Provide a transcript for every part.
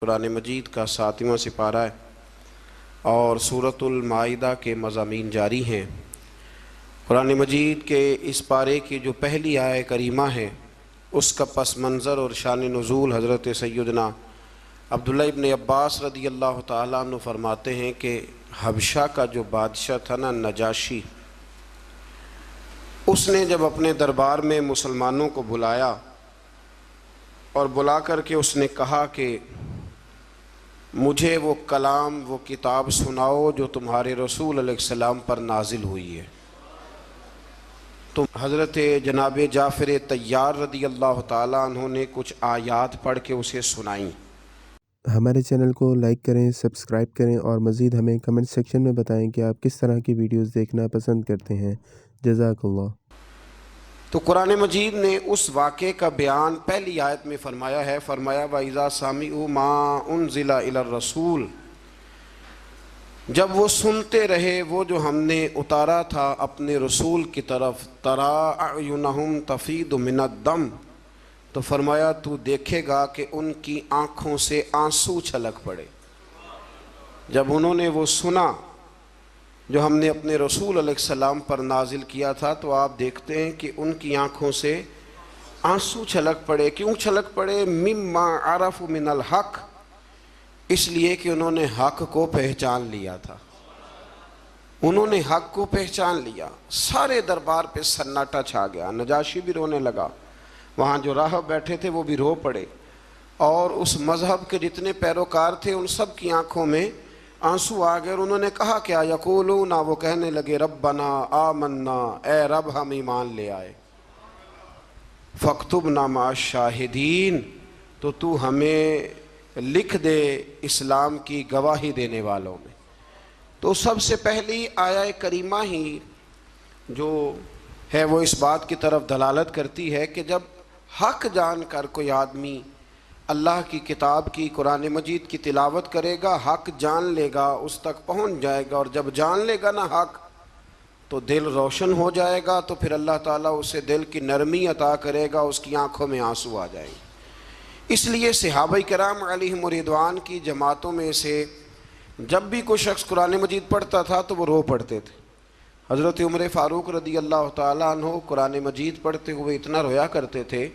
قرآن مجید کا 7واں سپارہ ہے اور سورۃ المائدہ کے مضامین جاری ہیں۔ قرآن مجید کے اس پارے کی جو پہلی آیہ کریمہ ہے اس کا پس منظر اور شان نزول حضرت سیدنا عبداللہ ابن عباس رضی اللہ تعالیٰ عنہ فرماتے ہیں کہ حبشہ کا جو بادشاہ تھا نا نجاشی، اس نے جب اپنے دربار میں مسلمانوں کو بلایا اور بلا کر کے اس نے کہا کہ مجھے وہ کلام وہ کتاب سناؤ جو تمہارے رسول علیہ السلام پر نازل ہوئی ہے، تو حضرت جناب جعفر طیار رضی اللہ تعالیٰ عنہ نے کچھ آیات پڑھ کے اسے سنائیں۔ ہمارے چینل کو لائک کریں، سبسکرائب کریں اور مزید ہمیں کمنٹ سیکشن میں بتائیں کہ آپ کس طرح کی ویڈیوز دیکھنا پسند کرتے ہیں۔ جزاک اللہ۔ تو قرآن مجید نے اس واقعے کا بیان پہلی آیت میں فرمایا ہے، فرمایا وَإِذَا سَمِعُوا مَا أُنزِلَ إِلَى الرَّسُولِ، جب وہ سنتے رہے وہ جو ہم نے اتارا تھا اپنے رسول کی طرف، تَرَىٰ أَعْيُنَهُمْ تَفِيضُ مِنَ الدَّمْعِ، تو فرمایا تو دیکھے گا کہ ان کی آنکھوں سے آنسو چھلک پڑے۔ جب انہوں نے وہ سنا جو ہم نے اپنے رسول علیہ السلام پر نازل کیا تھا تو آپ دیکھتے ہیں کہ ان کی آنکھوں سے آنسو چھلک پڑے۔ کیوں چھلک پڑے؟ مما عرفوا من الحق، اس لیے کہ انہوں نے حق کو پہچان لیا تھا، انہوں نے حق کو پہچان لیا۔ سارے دربار پہ سناٹا چھا گیا، نجاشی بھی رونے لگا، وہاں جو راہب بیٹھے تھے وہ بھی رو پڑے، اور اس مذہب کے جتنے پیروکار تھے ان سب کی آنکھوں میں آنسو آ گئے، اور انہوں نے کہا کیا؟ یقولون، وہ کہنے لگے ربنا آمنا، اے رب ہم ایمان لے آئے، فاکتبنا مع الشاہدین، تو ہمیں لکھ دے اسلام کی گواہی دینے والوں میں۔ تو سب سے پہلی آیہ کریمہ ہی جو ہے وہ اس بات کی طرف دلالت کرتی ہے کہ جب حق جان کر کوئی آدمی اللہ کی کتاب کی قرآن مجید کی تلاوت کرے گا، حق جان لے گا، اس تک پہنچ جائے گا، اور جب جان لے گا نا حق تو دل روشن ہو جائے گا، تو پھر اللہ تعالیٰ اسے دل کی نرمی عطا کرے گا، اس کی آنکھوں میں آنسو آ جائیں گے۔ اس لیے صحابہ کرام علیہم رضوان کی جماعتوں میں سے جب بھی کوئی شخص قرآن مجید پڑھتا تھا تو وہ رو پڑھتے تھے۔ حضرت عمر فاروق رضی اللہ تعالیٰ عنہ قرآن مجید پڑھتے ہوئے اتنا رویا کرتے تھے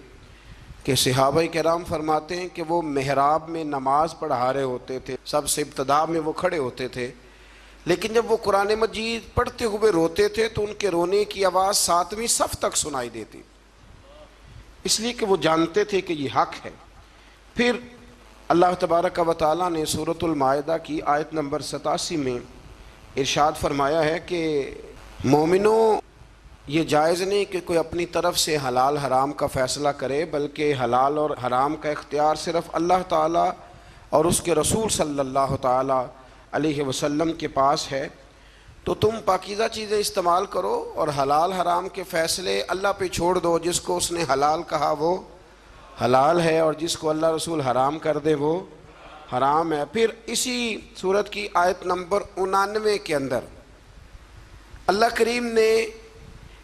کہ صحابہ کرام فرماتے ہیں کہ وہ محراب میں نماز پڑھا رہے ہوتے تھے، سب سے ابتدا میں وہ کھڑے ہوتے تھے، لیکن جب وہ قرآن مجید پڑھتے ہوئے روتے تھے تو ان کے رونے کی آواز 7ویں صف تک سنائی دیتی، اس لیے کہ وہ جانتے تھے کہ یہ حق ہے۔ پھر اللہ تبارک و تعالیٰ نے سورۃ المائدہ کی آیت نمبر 87 میں ارشاد فرمایا ہے کہ مومنوں، یہ جائز نہیں کہ کوئی اپنی طرف سے حلال حرام کا فیصلہ کرے، بلکہ حلال اور حرام کا اختیار صرف اللہ تعالیٰ اور اس کے رسول صلی اللہ تعالیٰ علیہ وسلم کے پاس ہے۔ تو تم پاکیزہ چیزیں استعمال کرو اور حلال حرام کے فیصلے اللہ پہ چھوڑ دو، جس کو اس نے حلال کہا وہ حلال ہے، اور جس کو اللہ رسول حرام کر دے وہ حرام ہے۔ پھر اسی سورت کی آیت نمبر 99 کے اندر اللہ کریم نے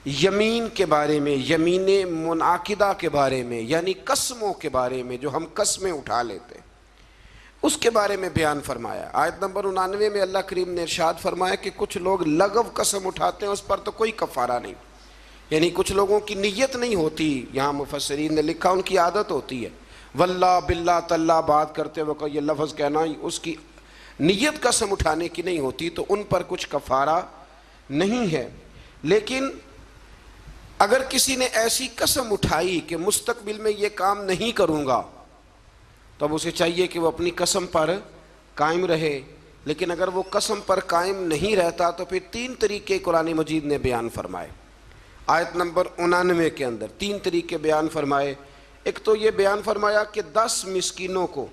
یمین کے بارے میں، یمین منعقدہ کے بارے میں، یعنی قسموں کے بارے میں، جو ہم قسمیں اٹھا لیتے ہیں، اس کے بارے میں بیان فرمایا۔ آیت نمبر 99 میں اللہ کریم نے ارشاد فرمایا کہ کچھ لوگ لغو قسم اٹھاتے ہیں، اس پر تو کوئی کفارہ نہیں، یعنی کچھ لوگوں کی نیت نہیں ہوتی، یہاں مفسرین نے لکھا ان کی عادت ہوتی ہے، واللہ باللہ تاللہ بات کرتے وقت یہ لفظ کہنا، اس کی نیت قسم اٹھانے کی نہیں ہوتی، تو ان پر کچھ کفارہ نہیں ہے۔ لیکن اگر کسی نے ایسی قسم اٹھائی کہ مستقبل میں یہ کام نہیں کروں گا، تو اب اسے چاہیے کہ وہ اپنی قسم پر قائم رہے، لیکن اگر وہ قسم پر قائم نہیں رہتا تو پھر 3 طریقے قرآن مجید نے بیان فرمائے۔ آیت نمبر 99 کے اندر 3 طریقے بیان فرمائے۔ ایک تو یہ بیان فرمایا کہ 10 مسکینوں کو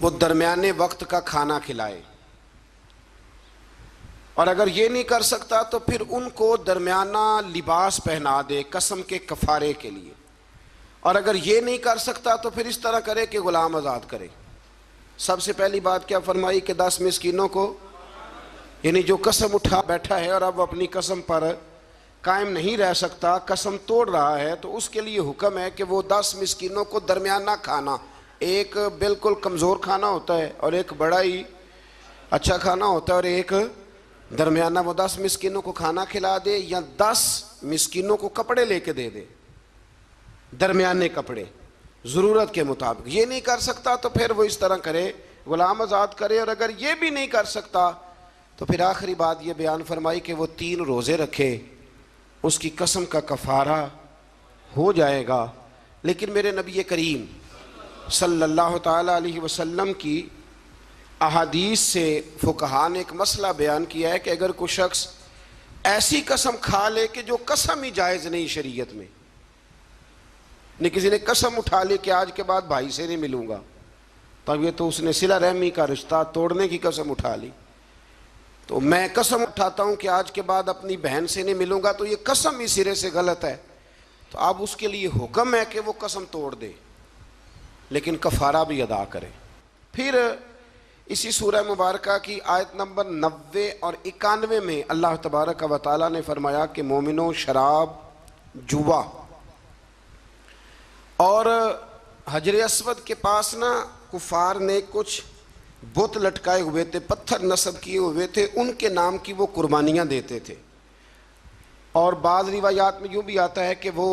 وہ درمیانے وقت کا کھانا کھلائے، اور اگر یہ نہیں کر سکتا تو پھر ان کو درمیانہ لباس پہنا دے قسم کے کفارے کے لیے، اور اگر یہ نہیں کر سکتا تو پھر اس طرح کرے کہ غلام آزاد کرے۔ سب سے پہلی بات کیا فرمائی کہ 10 مسکینوں کو، یعنی جو قسم اٹھا بیٹھا ہے اور اب اپنی قسم پر قائم نہیں رہ سکتا، قسم توڑ رہا ہے، تو اس کے لیے حکم ہے کہ وہ 10 مسکینوں کو درمیانہ کھانا ایک بالکل کمزور کھانا ہوتا ہے اور ایک بڑا ہی اچھا کھانا ہوتا ہے اور ایک درمیانہ. وہ 10 مسکینوں کو کھانا کھلا دے یا 10 مسکینوں کو کپڑے لے کے دے دے, درمیانے کپڑے ضرورت کے مطابق. یہ نہیں کر سکتا تو پھر وہ اس طرح کرے, غلام آزاد کرے. اور اگر یہ بھی نہیں کر سکتا تو پھر آخری بات یہ بیان فرمائی کہ وہ 3 روزے رکھے, اس کی قسم کا کفارہ ہو جائے گا. لیکن میرے نبی کریم صلی اللہ تعالی علیہ وسلم کی احادیث سے فقہا نے ایک مسئلہ بیان کیا ہے کہ اگر کوئی شخص ایسی قسم کھا لے کہ جو قسم ہی جائز نہیں شریعت میں, نہیں کسی نے قسم اٹھا لی کہ آج کے بعد بھائی سے نہیں ملوں گا, تب یہ تو اس نے صلہ رحمی کا رشتہ توڑنے کی قسم اٹھا لی. تو میں قسم اٹھاتا ہوں کہ آج کے بعد اپنی بہن سے نہیں ملوں گا, تو یہ قسم ہی سرے سے غلط ہے. تو اب اس کے لیے حکم ہے کہ وہ قسم توڑ دے لیکن کفارہ بھی ادا کرے. پھر اسی سورہ مبارکہ کی آیت نمبر 90 اور 91 میں اللہ تبارک و تعالیٰ نے فرمایا کہ مومنوں, شراب, جوا اور حجر اسود کے پاس نا کفار نے کچھ بت لٹکائے ہوئے تھے, پتھر نصب کیے ہوئے تھے, ان کے نام کی وہ قربانیاں دیتے تھے. اور بعض روایات میں یوں بھی آتا ہے کہ وہ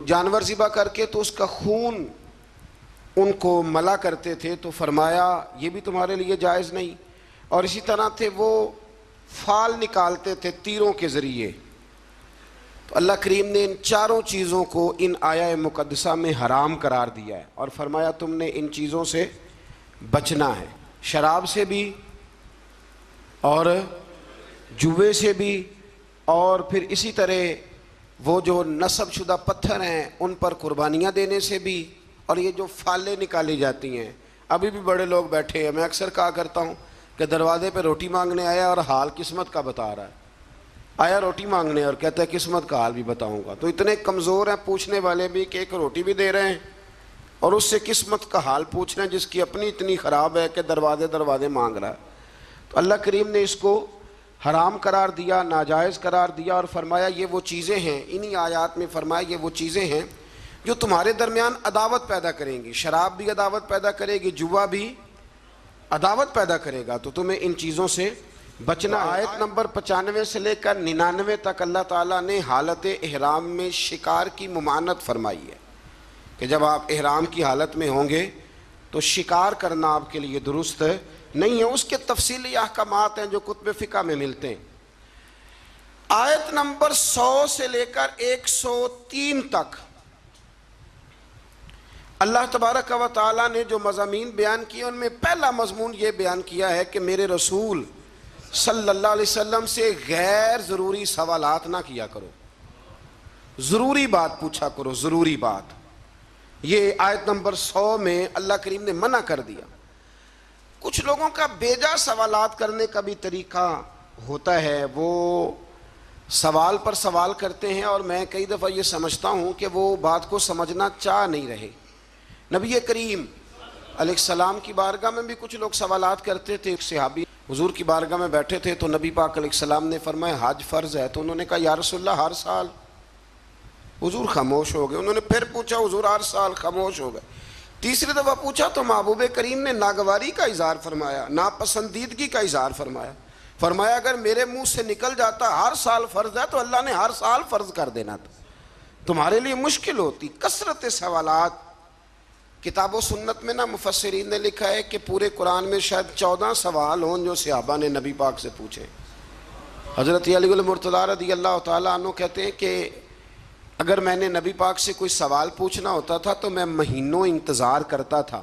جانور ذبح کر کے تو اس کا خون ان کو ملا کرتے تھے. تو فرمایا یہ بھی تمہارے لیے جائز نہیں. اور اسی طرح تھے وہ فال نکالتے تھے تیروں کے ذریعے. تو اللہ کریم نے ان چاروں چیزوں کو ان آیہ مقدسہ میں حرام قرار دیا ہے اور فرمایا تم نے ان چیزوں سے بچنا ہے, شراب سے بھی اور جوے سے بھی, اور پھر اسی طرح وہ جو نصب شدہ پتھر ہیں ان پر قربانیاں دینے سے بھی, اور یہ جو فالیں نکالی جاتی ہیں. ابھی بھی بڑے لوگ بیٹھے ہیں, میں اکثر کہا کرتا ہوں کہ دروازے پہ روٹی مانگنے آیا اور حال قسمت کا بتا رہا ہے. آیا روٹی مانگنے اور کہتا ہے قسمت کا حال بھی بتاؤں گا. تو اتنے کمزور ہیں پوچھنے والے بھی کہ ایک روٹی بھی دے رہے ہیں اور اس سے قسمت کا حال پوچھ رہے ہیں جس کی اپنی اتنی خراب ہے کہ دروازے مانگ رہا ہے. تو اللہ کریم نے اس کو حرام قرار دیا, ناجائز قرار دیا اور فرمایا یہ وہ چیزیں ہیں, انہی آیات میں فرمایا یہ وہ چیزیں ہیں جو تمہارے درمیان عداوت پیدا کریں گی. شراب بھی عداوت پیدا کرے گی, جوا بھی عداوت پیدا کرے گا, تو تمہیں ان چیزوں سے بچنا. آیت نمبر 95 سے لے کر 99 تک اللہ تعالیٰ نے حالت احرام میں شکار کی ممانعت فرمائی ہے کہ جب آپ احرام کی حالت میں ہوں گے تو شکار کرنا آپ کے لیے درست نہیں ہے. اس کے تفصیلی احکامات ہیں جو کتب فقہ میں ملتے ہیں. آیت نمبر 100 سے لے کر 103 تک اللہ تبارک و تعالیٰ نے جو مضامین بیان کیے ان میں پہلا مضمون یہ بیان کیا ہے کہ میرے رسول صلی اللہ علیہ وسلم سے غیر ضروری سوالات نہ کیا کرو, ضروری بات پوچھا کرو, ضروری بات. یہ آیت نمبر 100 میں اللہ کریم نے منع کر دیا. کچھ لوگوں کا بیجا سوالات کرنے کا بھی طریقہ ہوتا ہے, وہ سوال پر سوال کرتے ہیں اور میں کئی دفعہ یہ سمجھتا ہوں کہ وہ بات کو سمجھنا چاہ نہیں رہے. نبی کریم علیہ السلام کی بارگاہ میں بھی کچھ لوگ سوالات کرتے تھے. ایک صحابی حضور کی بارگاہ میں بیٹھے تھے تو نبی پاک علیہ السلام نے فرمایا حج فرض ہے, تو انہوں نے کہا یا رسول اللہ ہر سال. حضور خاموش ہو گئے. انہوں نے پھر پوچھا, حضور ہر سال. خاموش ہو گئے. تیسری دفعہ پوچھا تو محبوب کریم نے ناگواری کا اظہار فرمایا, ناپسندیدگی کا اظہار فرمایا. فرمایا اگر میرے منہ سے نکل جاتا ہر سال فرض ہے تو اللہ نے ہر سال فرض کر دینا تھا, تمہارے لیے مشکل ہوتی. کثرت سوالات. کتاب و سنت میں نا مفسرین نے لکھا ہے کہ پورے قرآن میں شاید 14 سوال ہوں جو صحابہ نے نبی پاک سے پوچھے. حضرت علی المرتضیٰ رضی اللہ تعالیٰ عنہ کہتے ہیں کہ اگر میں نے نبی پاک سے کوئی سوال پوچھنا ہوتا تھا تو میں مہینوں انتظار کرتا تھا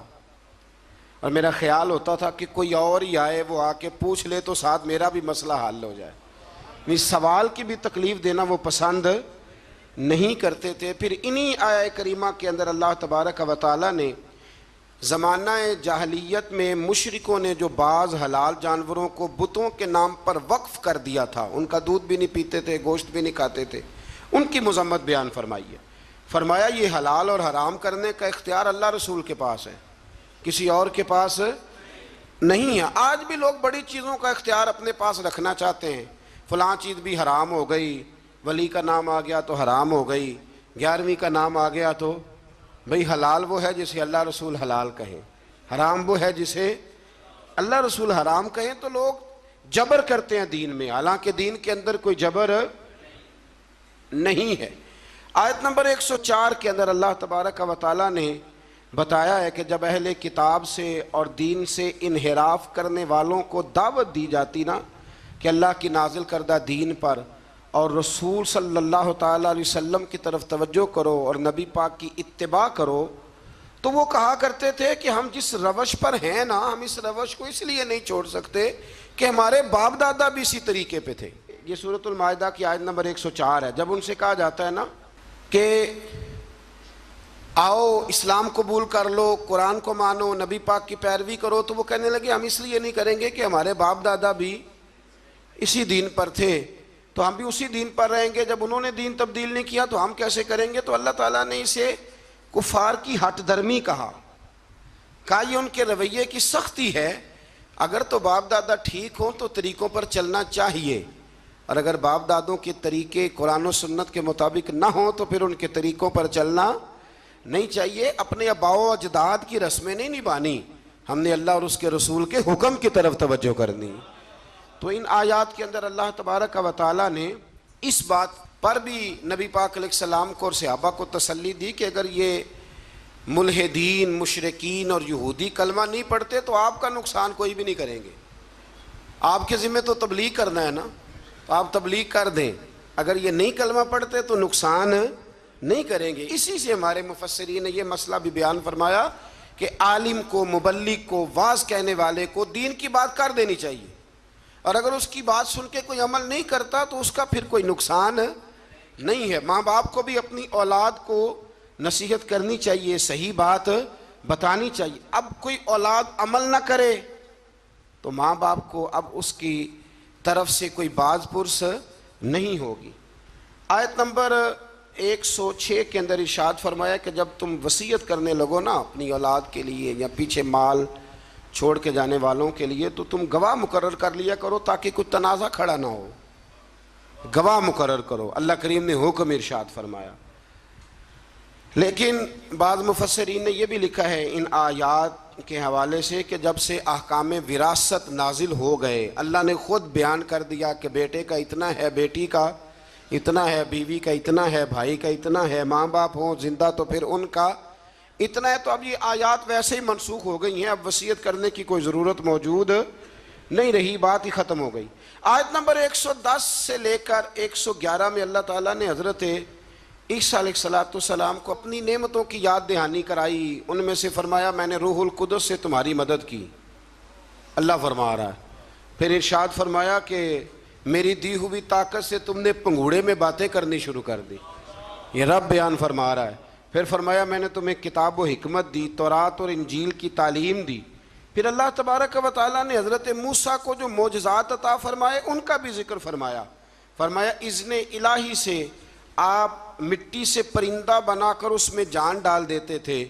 اور میرا خیال ہوتا تھا کہ کوئی اور ہی آئے, وہ آ کے پوچھ لے تو ساتھ میرا بھی مسئلہ حل ہو جائے. سوال کی بھی تکلیف دینا وہ پسند نہیں کرتے تھے. پھر انہی آیہ کریمہ کے اندر اللہ تبارک و تعالیٰ نے زمانہ جاہلیت میں مشرکوں نے جو بعض حلال جانوروں کو بتوں کے نام پر وقف کر دیا تھا, ان کا دودھ بھی نہیں پیتے تھے, گوشت بھی نہیں کھاتے تھے, ان کی مذمت بیان فرمائی ہے. فرمایا یہ حلال اور حرام کرنے کا اختیار اللہ رسول کے پاس ہے, کسی اور کے پاس نہیں ہے. آج بھی لوگ بڑی چیزوں کا اختیار اپنے پاس رکھنا چاہتے ہیں. فلاں چیز بھی حرام ہو گئی, ولی کا نام آ گیا تو حرام ہو گئی, 11ویں کا نام آ گیا تو بھئی حلال وہ ہے جسے اللہ رسول حلال کہیں، حرام وہ ہے جسے اللہ رسول حرام کہیں۔ تو لوگ جبر کرتے ہیں دین میں، حالانکہ دین کے اندر کوئی جبر نہیں ہے۔ آیت نمبر 104 کے اندر اللہ تبارک و تعالیٰ نے بتایا ہے کہ جب اہل کتاب سے اور دین سے انحراف کرنے والوں کو دعوت دی جاتی نا کہ اللہ کی نازل کردہ دین پر اور رسول صلی اللہ تعالیٰ علیہ وسلم کی طرف توجہ کرو اور نبی پاک کی اتباع کرو، تو وہ کہا کرتے تھے کہ ہم جس روش پر ہیں نا، ہم اس روش کو اس لیے نہیں چھوڑ سکتے کہ ہمارے باپ دادا بھی اسی طریقے پہ تھے۔ یہ سورۃ المائدہ کی آیت نمبر 104 ہے۔ جب ان سے کہا جاتا ہے نا کہ آؤ اسلام قبول کر لو، قرآن کو مانو، نبی پاک کی پیروی کرو، تو وہ کہنے لگے ہم اس لیے نہیں کریں گے کہ ہمارے باپ دادا بھی اسی دین پر تھے، تو ہم بھی اسی دین پر رہیں گے۔ جب انہوں نے دین تبدیل نہیں کیا تو ہم کیسے کریں گے؟ تو اللہ تعالیٰ نے اسے کفار کی ہٹ درمی کہا یہ ان کے رویے کی سختی ہے۔ اگر تو باپ دادا ٹھیک ہوں تو طریقوں پر چلنا چاہیے، اور اگر باپ دادوں کے طریقے قرآن و سنت کے مطابق نہ ہوں تو پھر ان کے طریقوں پر چلنا نہیں چاہیے۔ اپنے آباء و اجداد کی رسمیں نہیں نبھانی، ہم نے اللہ اور اس کے رسول کے حکم کی طرف توجہ کرنی۔ تو ان آیات کے اندر اللہ تبارک و تعالیٰ نے اس بات پر بھی نبی پاک علیہ السلام کو اور صحابہ کو تسلی دی کہ اگر یہ ملحدین، مشرکین اور یہودی کلمہ نہیں پڑھتے تو آپ کا نقصان کوئی بھی نہیں کریں گے۔ آپ کے ذمہ تو تبلیغ کرنا ہے نا، تو آپ تبلیغ کر دیں۔ اگر یہ نہیں کلمہ پڑھتے تو نقصان نہیں کریں گے۔ اسی سے ہمارے مفسرین نے یہ مسئلہ بھی بیان فرمایا کہ عالم کو، مبلغ کو، واعظ کہنے والے کو دین کی بات کر دینی چاہیے، اور اگر اس کی بات سن کے کوئی عمل نہیں کرتا تو اس کا پھر کوئی نقصان نہیں ہے۔ ماں باپ کو بھی اپنی اولاد کو نصیحت کرنی چاہیے، صحیح بات بتانی چاہیے۔ اب کوئی اولاد عمل نہ کرے تو ماں باپ کو اب اس کی طرف سے کوئی باز پرس نہیں ہوگی۔ آیت نمبر 106 کے اندر ارشاد فرمایا کہ جب تم وصیت کرنے لگو نا اپنی اولاد کے لیے یا پیچھے مال چھوڑ کے جانے والوں کے لیے، تو تم گواہ مقرر کر لیا کرو تاکہ کوئی تنازع کھڑا نہ ہو۔ گواہ مقرر کرو، اللہ کریم نے حکم ارشاد فرمایا۔ لیکن بعض مفسرین نے یہ بھی لکھا ہے ان آیات کے حوالے سے کہ جب سے احکام وراثت نازل ہو گئے، اللہ نے خود بیان کر دیا کہ بیٹے کا اتنا ہے، بیٹی کا اتنا ہے، بیوی کا اتنا ہے، بھائی کا اتنا ہے، ماں باپ ہوں زندہ تو پھر ان کا اتنا ہے، تو اب یہ آیات ویسے ہی منسوخ ہو گئی ہیں، اب وصیت کرنے کی کوئی ضرورت موجود نہیں رہی، بات ہی ختم ہو گئی۔ آیت نمبر 110 سے لے کر 111 میں اللہ تعالیٰ نے حضرت عیسیٰ علیہ السلام کو اپنی نعمتوں کی یاد دہانی کرائی۔ ان میں سے فرمایا میں نے روح القدس سے تمہاری مدد کی، اللہ فرما رہا ہے۔ پھر ارشاد فرمایا کہ میری دی ہوئی طاقت سے تم نے پنگوڑے میں باتیں کرنی شروع کر دی، یہ رب بیان فرما رہا ہے۔ پھر فرمایا میں نے تمہیں کتاب و حکمت دی، تورات اور انجیل کی تعلیم دی۔ پھر اللہ تبارک و تعالیٰ نے حضرت موسیٰ کو جو معجزات عطا فرمائے ان کا بھی ذکر فرمایا۔ فرمایا اذن الہی سے آپ مٹی سے پرندہ بنا کر اس میں جان ڈال دیتے تھے،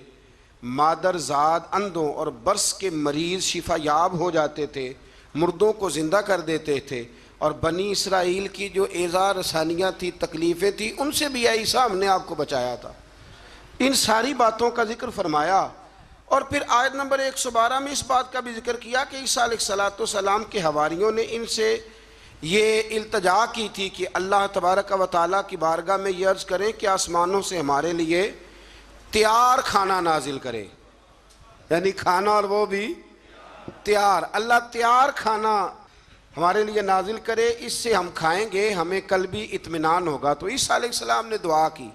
مادر زاد اندھوں اور برس کے مریض شفا یاب ہو جاتے تھے، مردوں کو زندہ کر دیتے تھے، اور بنی اسرائیل کی جو ایذا رسانیاں تھی، تکلیفیں تھی، ان سے بھی اے عیسیٰ ہم نے آپ کو بچایا تھا۔ ان ساری باتوں کا ذکر فرمایا۔ اور پھر آیت نمبر 112 میں اس بات کا بھی ذکر کیا کہ عیسیٰ علیہ السلام کے حواریوں نے ان سے یہ التجا کی تھی کہ اللہ تبارک و تعالیٰ کی بارگاہ میں یہ عرض کریں کہ آسمانوں سے ہمارے لیے تیار کھانا نازل کرے، یعنی کھانا اور وہ بھی تیار، اللہ تیار کھانا ہمارے لیے نازل کرے، اس سے ہم کھائیں گے، ہمیں قلبی اطمینان ہوگا۔ تو عیسیٰ علیہ السلام نے دعا کی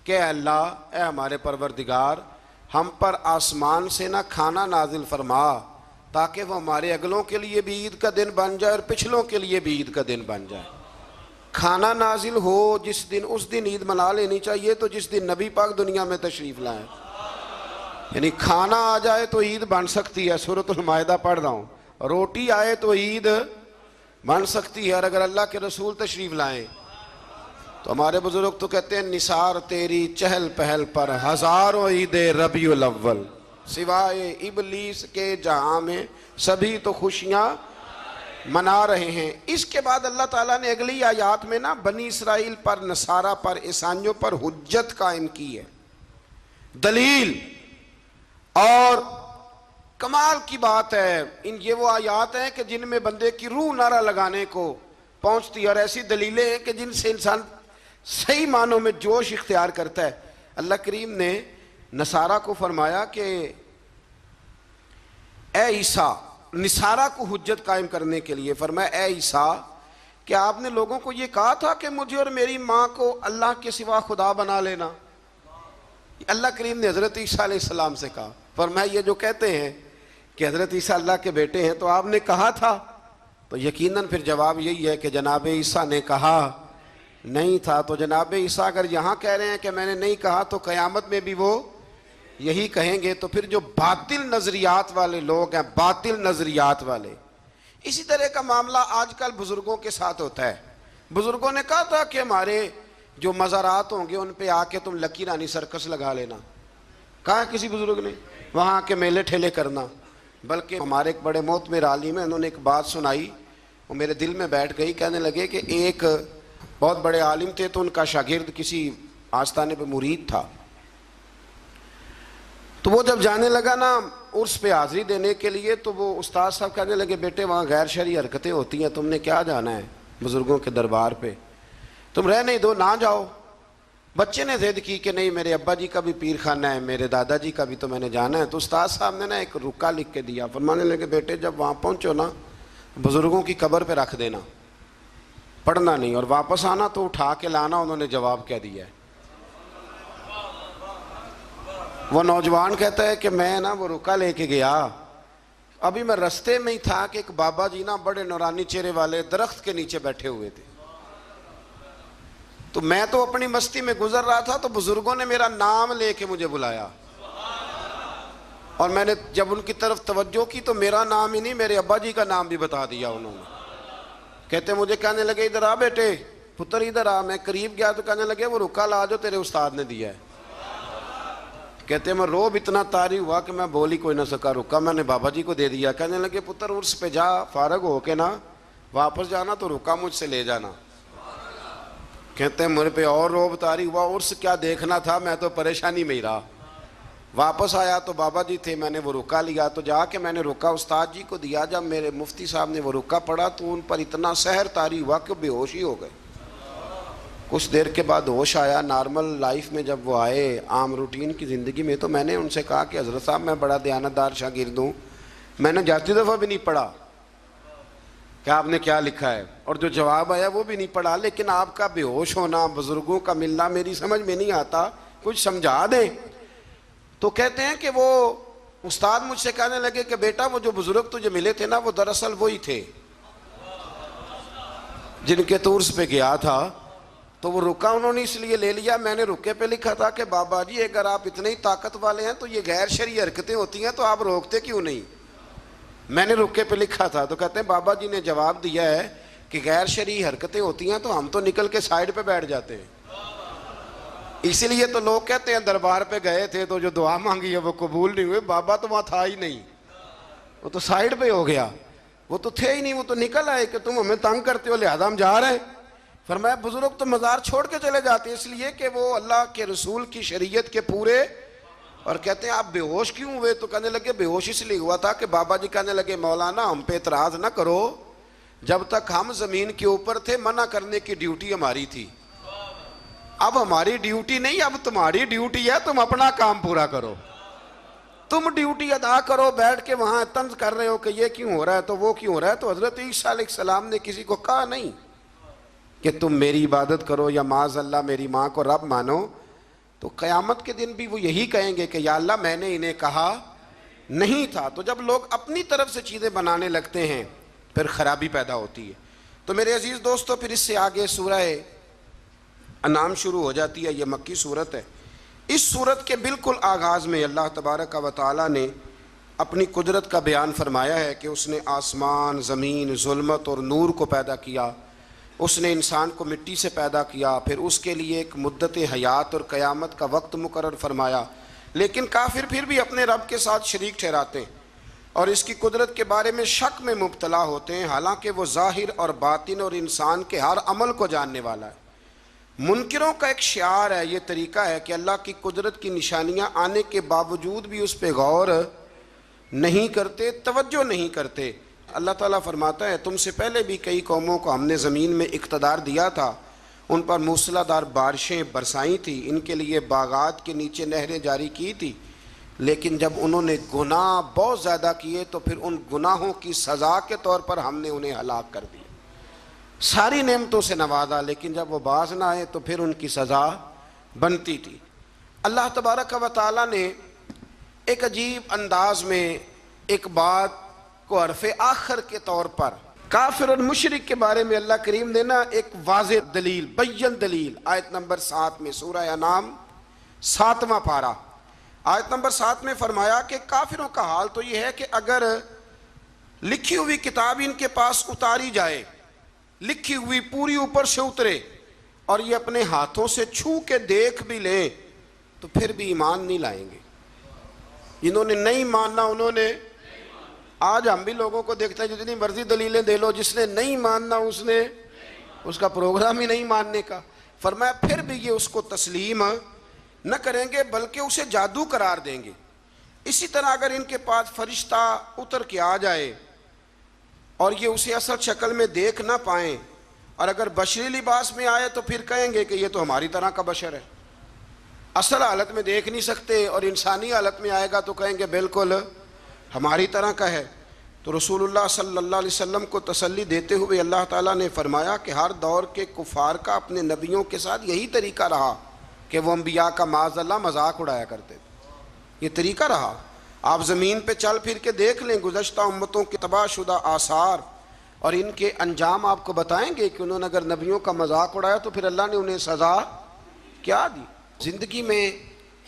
کہ اے اللہ، اے ہمارے پروردگار، ہم پر آسمان سے نہ کھانا نازل فرما تاکہ وہ ہمارے اگلوں کے لیے بھی عید کا دن بن جائے اور پچھلوں کے لیے بھی عید کا دن بن جائے۔ کھانا نازل ہو جس دن، اس دن عید منا لینی چاہیے، تو جس دن نبی پاک دنیا میں تشریف لائیں، یعنی کھانا آ جائے تو عید بن سکتی ہے۔ سورۃ المائدہ پڑھ رہا ہوں، روٹی آئے تو عید بن سکتی ہے، اور اگر اللہ کے رسول تشریف لائیں تو ہمارے بزرگ تو کہتے ہیں نثار تیری چہل پہل پر ہزاروں عید ربیع الاول، سوائے ابلیس کے جہاں میں سبھی تو خوشیاں منا رہے ہیں۔ اس کے بعد اللہ تعالیٰ نے اگلی آیات میں نا بنی اسرائیل پر، نصارہ پر، عیسائیوں پر حجت قائم کی ہے دلیل اور کمال کی بات ہے، یہ وہ آیات ہیں کہ جن میں بندے کی روح نعرہ لگانے کو پہنچتی ہے، اور ایسی دلیلیں ہیں کہ جن سے انسان صحیح معنوں میں جوش اختیار کرتا ہے۔ اللہ کریم نے نصارہ کو فرمایا کہ اے عیسیٰ، نصارہ کو حجت قائم کرنے کے لیے فرمایا اے عیسیٰ، کہ آپ نے لوگوں کو یہ کہا تھا کہ مجھے اور میری ماں کو اللہ کے سوا خدا بنا لینا؟ اللہ کریم نے حضرت عیسیٰ علیہ السلام سے کہا، فرمایا یہ جو کہتے ہیں کہ حضرت عیسیٰ اللہ کے بیٹے ہیں تو آپ نے کہا تھا؟ تو یقیناً پھر جواب یہی ہے کہ جناب عیسیٰ نے کہا نہیں تھا۔ تو جناب عیسیٰ اگر یہاں کہہ رہے ہیں کہ میں نے نہیں کہا تو قیامت میں بھی وہ یہی کہیں گے۔ تو پھر جو باطل نظریات والے لوگ ہیں، باطل نظریات والے، اسی طرح کا معاملہ آج کل بزرگوں کے ساتھ ہوتا ہے۔ بزرگوں نے کہا تھا کہ ہمارے جو مزارات ہوں گے ان پہ آ کے تم لکی رانی سرکس لگا لینا، کہا کسی بزرگ نے، وہاں کے میلے ٹھیلے کرنا۔ بلکہ ہمارے ایک بڑے معتبر عالم ہیں، انہوں نے ایک بات سنائی، وہ میرے دل میں بیٹھ گئی۔ کہنے لگے کہ ایک بہت بڑے عالم تھے تو ان کا شاگرد کسی آستانے پہ مرید تھا، تو وہ جب جانے لگا نا عرس پہ حاضری دینے کے لیے، تو وہ استاد صاحب کہنے لگے بیٹے وہاں غیر شرعی حرکتیں ہوتی ہیں، تم نے کیا جانا ہے بزرگوں کے دربار پہ، تم رہ نہیں دو، نہ جاؤ۔ بچے نے ضد کی کہ نہیں میرے ابا جی کا بھی پیر خانہ ہے، میرے دادا جی کا بھی تو میں نے جانا ہے۔ تو استاد صاحب نے نا ایک رکا لکھ کے دیا، فرمانے لگے بیٹے جب وہاں پہنچو نا بزرگوں کی قبر پہ رکھ دینا، پڑھنا نہیں، اور واپس آنا تو اٹھا کے لانا۔ انہوں نے جواب کیا دیا ہے، وہ نوجوان کہتا ہے کہ میں نا وہ رکا لے کے گیا، ابھی میں رستے میں ہی تھا کہ ایک بابا جی نا بڑے نورانی چہرے والے درخت کے نیچے بیٹھے ہوئے تھے، تو میں تو اپنی مستی میں گزر رہا تھا، تو بزرگوں نے میرا نام لے کے مجھے بلایا، اور میں نے جب ان کی طرف توجہ کی تو میرا نام ہی نہیں میرے ابا جی کا نام بھی بتا دیا انہوں نے۔ کہتے مجھے کہنے لگے ادھر آ بیٹے، پتر ادھر آ۔ میں قریب گیا تو کہنے لگے وہ رکا لا جو تیرے استاد نے دیا ہے۔ کہتے میں روب اتنا طاری ہوا کہ میں بول ہی کوئی نہ سکا، رکا میں نے بابا جی کو دے دیا۔ کہنے لگے پتر عرس پہ جا، فارغ ہو کے نا واپس جانا تو رکا مجھ سے لے جانا۔ کہتے ہیں میرے پہ اور روب طاری ہوا، عرس کیا دیکھنا تھا، میں تو پریشانی میں ہی رہا۔ واپس آیا تو بابا جی تھے، میں نے وہ رکا لیا، تو جا کے میں نے رکا استاد جی کو دیا۔ جب میرے مفتی صاحب نے وہ رکا پڑھا تو ان پر اتنا سحر طاری ہوا کہ بے ہوش ہی ہو گئے۔ کچھ دیر کے بعد ہوش آیا، نارمل لائف میں جب وہ آئے عام روٹین کی زندگی میں، تو میں نے ان سے کہا کہ حضرت صاحب میں بڑا دیانتدار شاگرد ہوں، میں نے جاتی دفعہ بھی نہیں پڑھا کہ آپ نے کیا لکھا ہے، اور جو جواب آیا وہ بھی نہیں پڑھا، لیکن آپ کا بے ہوش ہونا، بزرگوں کا ملنا میری سمجھ میں نہیں آتا، کچھ سمجھا دیں۔ تو کہتے ہیں کہ وہ استاد مجھ سے کہنے لگے کہ بیٹا وہ جو بزرگ تجھے ملے تھے نا وہ دراصل وہی تھے جن کے تو عرس پہ گیا تھا۔ تو وہ رکا انہوں نے اس لیے لے لیا، میں نے رکے پہ لکھا تھا کہ بابا جی اگر آپ اتنے ہی طاقت والے ہیں تو یہ غیر شرعی حرکتیں ہوتی ہیں تو آپ روکتے کیوں نہیں، میں نے رکے پہ لکھا تھا۔ تو کہتے ہیں بابا جی نے جواب دیا ہے کہ غیر شرعی حرکتیں ہوتی ہیں تو ہم تو نکل کے سائیڈ پہ بیٹھ جاتے ہیں، اسی لیے تو لوگ کہتے ہیں دربار پہ گئے تھے تو جو دعا مانگی ہے وہ قبول نہیں ہوئی، بابا تو وہاں تھا ہی نہیں، وہ تو سائیڈ پہ ہو گیا، وہ تو تھے ہی نہیں، وہ تو نکل آئے کہ تم ہمیں تنگ کرتے ہو لہذا ہم جا رہے ہیں۔ فرمایا بزرگ تو مزار چھوڑ کے چلے جاتے ہیں اس لیے کہ وہ اللہ کے رسول کی شریعت کے پورے، اور کہتے ہیں آپ بے ہوش کیوں ہوئے؟ تو کہنے لگے بے ہوش اس لیے ہوا تھا کہ بابا جی کہنے لگے مولانا ہم پہ اعتراض نہ کرو، جب تک ہم زمین کے اوپر تھے منع کرنے کی ڈیوٹی ہماری تھی، اب ہماری ڈیوٹی نہیں، اب تمہاری ڈیوٹی ہے، تم اپنا کام پورا کرو، تم ڈیوٹی ادا کرو۔ بیٹھ کے وہاں طنز کر رہے ہو کہ یہ کیوں ہو رہا ہے تو وہ کیوں ہو رہا ہے۔ تو حضرت عیسیٰ علیہ السلام نے کسی کو کہا نہیں کہ تم میری عبادت کرو یا معاذ اللہ میری ماں کو رب مانو، تو قیامت کے دن بھی وہ یہی کہیں گے کہ یا اللہ میں نے انہیں کہا نہیں تھا۔ تو جب لوگ اپنی طرف سے چیزیں بنانے لگتے ہیں پھر خرابی پیدا ہوتی ہے۔ تو میرے عزیز دوستو پھر اس سے آگے سورہ انعام شروع ہو جاتی ہے، یہ مکی صورت ہے۔ اس صورت کے بالکل آغاز میں اللہ تبارک و تعالیٰ نے اپنی قدرت کا بیان فرمایا ہے کہ اس نے آسمان، زمین، ظلمت اور نور کو پیدا کیا، اس نے انسان کو مٹی سے پیدا کیا، پھر اس کے لیے ایک مدت حیات اور قیامت کا وقت مقرر فرمایا۔ لیکن کافر پھر بھی اپنے رب کے ساتھ شریک ٹھہراتے ہیں اور اس کی قدرت کے بارے میں شک میں مبتلا ہوتے ہیں، حالانکہ وہ ظاہر اور باطن اور انسان کے ہر عمل کو جاننے والا ہے۔ منکروں کا ایک شعار ہے، یہ طریقہ ہے کہ اللہ کی قدرت کی نشانیاں آنے کے باوجود بھی اس پہ غور نہیں کرتے، توجہ نہیں کرتے۔ اللہ تعالیٰ فرماتا ہے تم سے پہلے بھی کئی قوموں کو ہم نے زمین میں اقتدار دیا تھا، ان پر موسلا دار بارشیں برسائی تھی، ان کے لیے باغات کے نیچے نہریں جاری کی تھی، لیکن جب انہوں نے گناہ بہت زیادہ کیے تو پھر ان گناہوں کی سزا کے طور پر ہم نے انہیں ہلاک کر دیا۔ ساری نعمتوں سے نوازا، لیکن جب وہ باز نہ آئے تو پھر ان کی سزا بنتی تھی۔ اللہ تبارک و تعالیٰ نے ایک عجیب انداز میں ایک بات کو حرف آخر کے طور پر کافر اور مشرک کے بارے میں اللہ کریم نے نا ایک واضح دلیل، بین دلیل، آیت نمبر 7 میں، سورہ انعام 7واں پارہ، آیت نمبر 7 میں فرمایا کہ کافروں کا حال تو یہ ہے کہ اگر لکھی ہوئی کتاب ان کے پاس اتاری جائے، لکھی ہوئی پوری اوپر سے اترے، اور یہ اپنے ہاتھوں سے چھو کے دیکھ بھی لیں تو پھر بھی ایمان نہیں لائیں گے۔ جنہوں نے نہیں ماننا انہوں نے، آج ہم بھی لوگوں کو دیکھتے ہیں جتنی مرضی دلیلیں دے لو، جس نے نہیں ماننا اس کا پروگرام ہی نہیں ماننے کا۔ فرمایا پھر بھی یہ اس کو تسلیم نہ کریں گے بلکہ اسے جادو قرار دیں گے۔ اسی طرح اگر ان کے پاس فرشتہ اتر کے آ جائے اور یہ اسے اصل شکل میں دیکھ نہ پائیں، اور اگر بشری لباس میں آئے تو پھر کہیں گے کہ یہ تو ہماری طرح کا بشر ہے، اصل حالت میں دیکھ نہیں سکتے، اور انسانی حالت میں آئے گا تو کہیں گے بالکل ہماری طرح کا ہے۔ تو رسول اللہ صلی اللہ علیہ وسلم کو تسلی دیتے ہوئے اللہ تعالیٰ نے فرمایا کہ ہر دور کے کفار کا اپنے نبیوں کے ساتھ یہی طریقہ رہا کہ وہ انبیاء کا معاذ اللہ مذاق اڑایا کرتے تھے، یہ طریقہ رہا۔ آپ زمین پہ چل پھر کے دیکھ لیں گزشتہ امتوں کے تباہ شدہ آثار اور ان کے انجام آپ کو بتائیں گے کہ انہوں نے اگر نبیوں کا مذاق اڑایا تو پھر اللہ نے انہیں سزا کیا دی۔ زندگی میں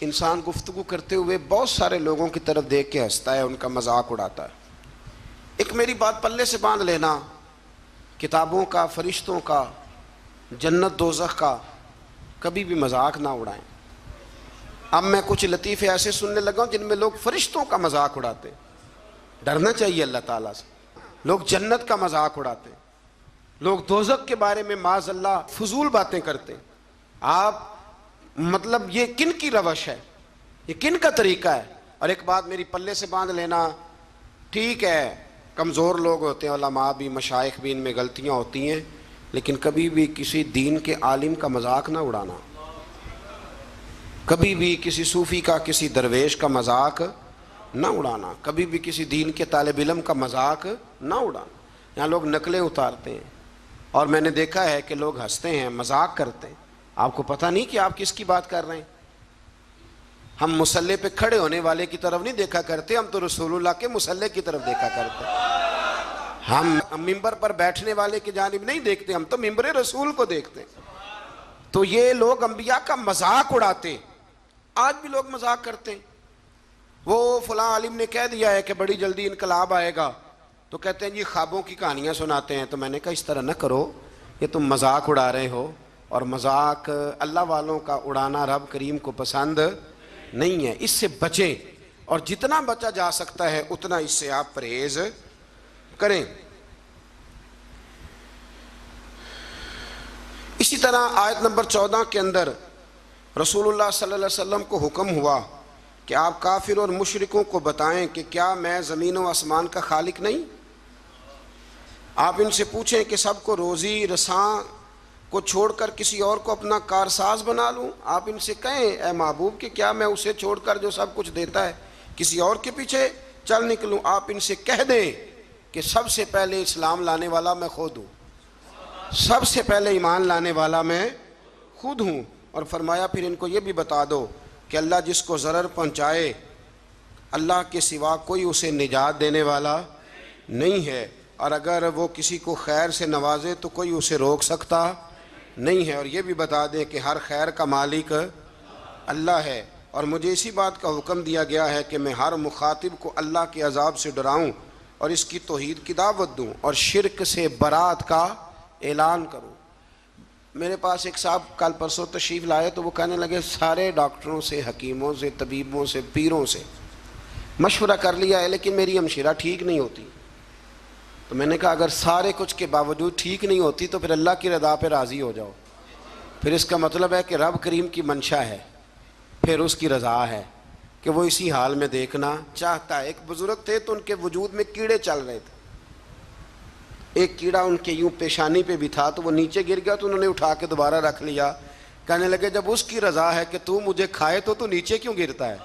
انسان گفتگو کرتے ہوئے بہت سارے لوگوں کی طرف دیکھ کے ہنستا ہے، ان کا مذاق اڑاتا ہے۔ ایک میری بات پلے سے باندھ لینا، کتابوں کا، فرشتوں کا، جنت دوزخ کا کبھی بھی مذاق نہ اڑائیں۔ اب میں کچھ لطیفے ایسے سننے لگا ہوں جن میں لوگ فرشتوں کا مذاق اڑاتے ہیں، ڈرنا چاہیے اللہ تعالیٰ سے۔ لوگ جنت کا مذاق اڑاتے ہیں، لوگ دوزخ کے بارے میں معاذ اللہ فضول باتیں کرتے ہیں۔ آپ مطلب یہ کن کی روش ہے، یہ کن کا طریقہ ہے؟ اور ایک بات میری پلے سے باندھ لینا، ٹھیک ہے کمزور لوگ ہوتے ہیں، علماء بھی، مشائخ بھی، ان میں غلطیاں ہوتی ہیں، لیکن کبھی بھی کسی دین کے عالم کا مذاق نہ اڑانا، کبھی بھی کسی صوفی کا، کسی درویش کا مذاق نہ اڑانا، کبھی بھی کسی دین کے طالب علم کا مذاق نہ اڑانا۔ یہاں لوگ نقلیں اتارتے ہیں اور میں نے دیکھا ہے کہ لوگ ہنستے ہیں، مذاق کرتے ہیں، آپ کو پتہ نہیں کہ آپ کس کی بات کر رہے ہیں۔ ہم مصلی پہ کھڑے ہونے والے کی طرف نہیں دیکھا کرتے، ہم تو رسول اللہ کے مصلی کی طرف دیکھا کرتے ہیں۔ ہم ممبر پر بیٹھنے والے کی جانب نہیں دیکھتے، ہم تو ممبر رسول کو دیکھتے ہیں۔ تو یہ لوگ انبیاء کا مذاق اڑاتے، آج بھی لوگ مذاق کرتے ہیں۔ وہ فلاں عالم نے کہہ دیا ہے کہ بڑی جلدی انقلاب آئے گا، تو کہتے ہیں جی خوابوں کی کہانیاں سناتے ہیں۔ تو میں نے کہا اس طرح نہ کرو، یہ تم مذاق اڑا رہے ہو، اور مذاق اللہ والوں کا اڑانا رب کریم کو پسند نہیں ہے، اس سے بچیں، اور جتنا بچا جا سکتا ہے اتنا اس سے آپ پرہیز کریں۔ اسی طرح آیت نمبر 14 کے اندر رسول اللہ صلی اللہ علیہ وسلم کو حکم ہوا کہ آپ کافر اور مشرکوں کو بتائیں کہ کیا میں زمین و آسمان کا خالق نہیں؟ آپ ان سے پوچھیں کہ سب کو روزی رساں کو چھوڑ کر کسی اور کو اپنا کارساز بنا لوں؟ آپ ان سے کہیں اے محبوب کہ کیا میں اسے چھوڑ کر جو سب کچھ دیتا ہے کسی اور کے پیچھے چل نکلوں؟ آپ ان سے کہہ دیں کہ سب سے پہلے اسلام لانے والا میں خود ہوں، سب سے پہلے ایمان لانے والا میں خود ہوں۔ اور فرمایا پھر ان کو یہ بھی بتا دو کہ اللہ جس کو ضرر پہنچائے، اللہ کے سوا کوئی اسے نجات دینے والا نہیں ہے، اور اگر وہ کسی کو خیر سے نوازے تو کوئی اسے روک سکتا نہیں ہے۔ اور یہ بھی بتا دیں کہ ہر خیر کا مالک اللہ ہے، اور مجھے اسی بات کا حکم دیا گیا ہے کہ میں ہر مخاطب کو اللہ کے عذاب سے ڈراؤں اور اس کی توحید کی دعوت دوں اور شرک سے برات کا اعلان کروں۔ میرے پاس ایک صاحب کل پرسوں تشریف لائے تو وہ کہنے لگے سارے ڈاکٹروں سے، حکیموں سے، طبیبوں سے، پیروں سے مشورہ کر لیا ہے لیکن میری ہمشیرہ ٹھیک نہیں ہوتی۔ تو میں نے کہا اگر سارے کچھ کے باوجود ٹھیک نہیں ہوتی تو پھر اللہ کی رضا پہ راضی ہو جاؤ، پھر اس کا مطلب ہے کہ رب کریم کی منشا ہے، پھر اس کی رضا ہے کہ وہ اسی حال میں دیکھنا چاہتا ہے۔ ایک بزرگ تھے تو ان کے وجود میں کیڑے چل رہے تھے، ایک کیڑا ان کے یوں پیشانی پہ بھی تھا تو وہ نیچے گر گیا تو انہوں نے اٹھا کے دوبارہ رکھ لیا۔ کہنے لگے جب اس کی رضا ہے کہ تو مجھے کھائے تو نیچے کیوں گرتا ہے؟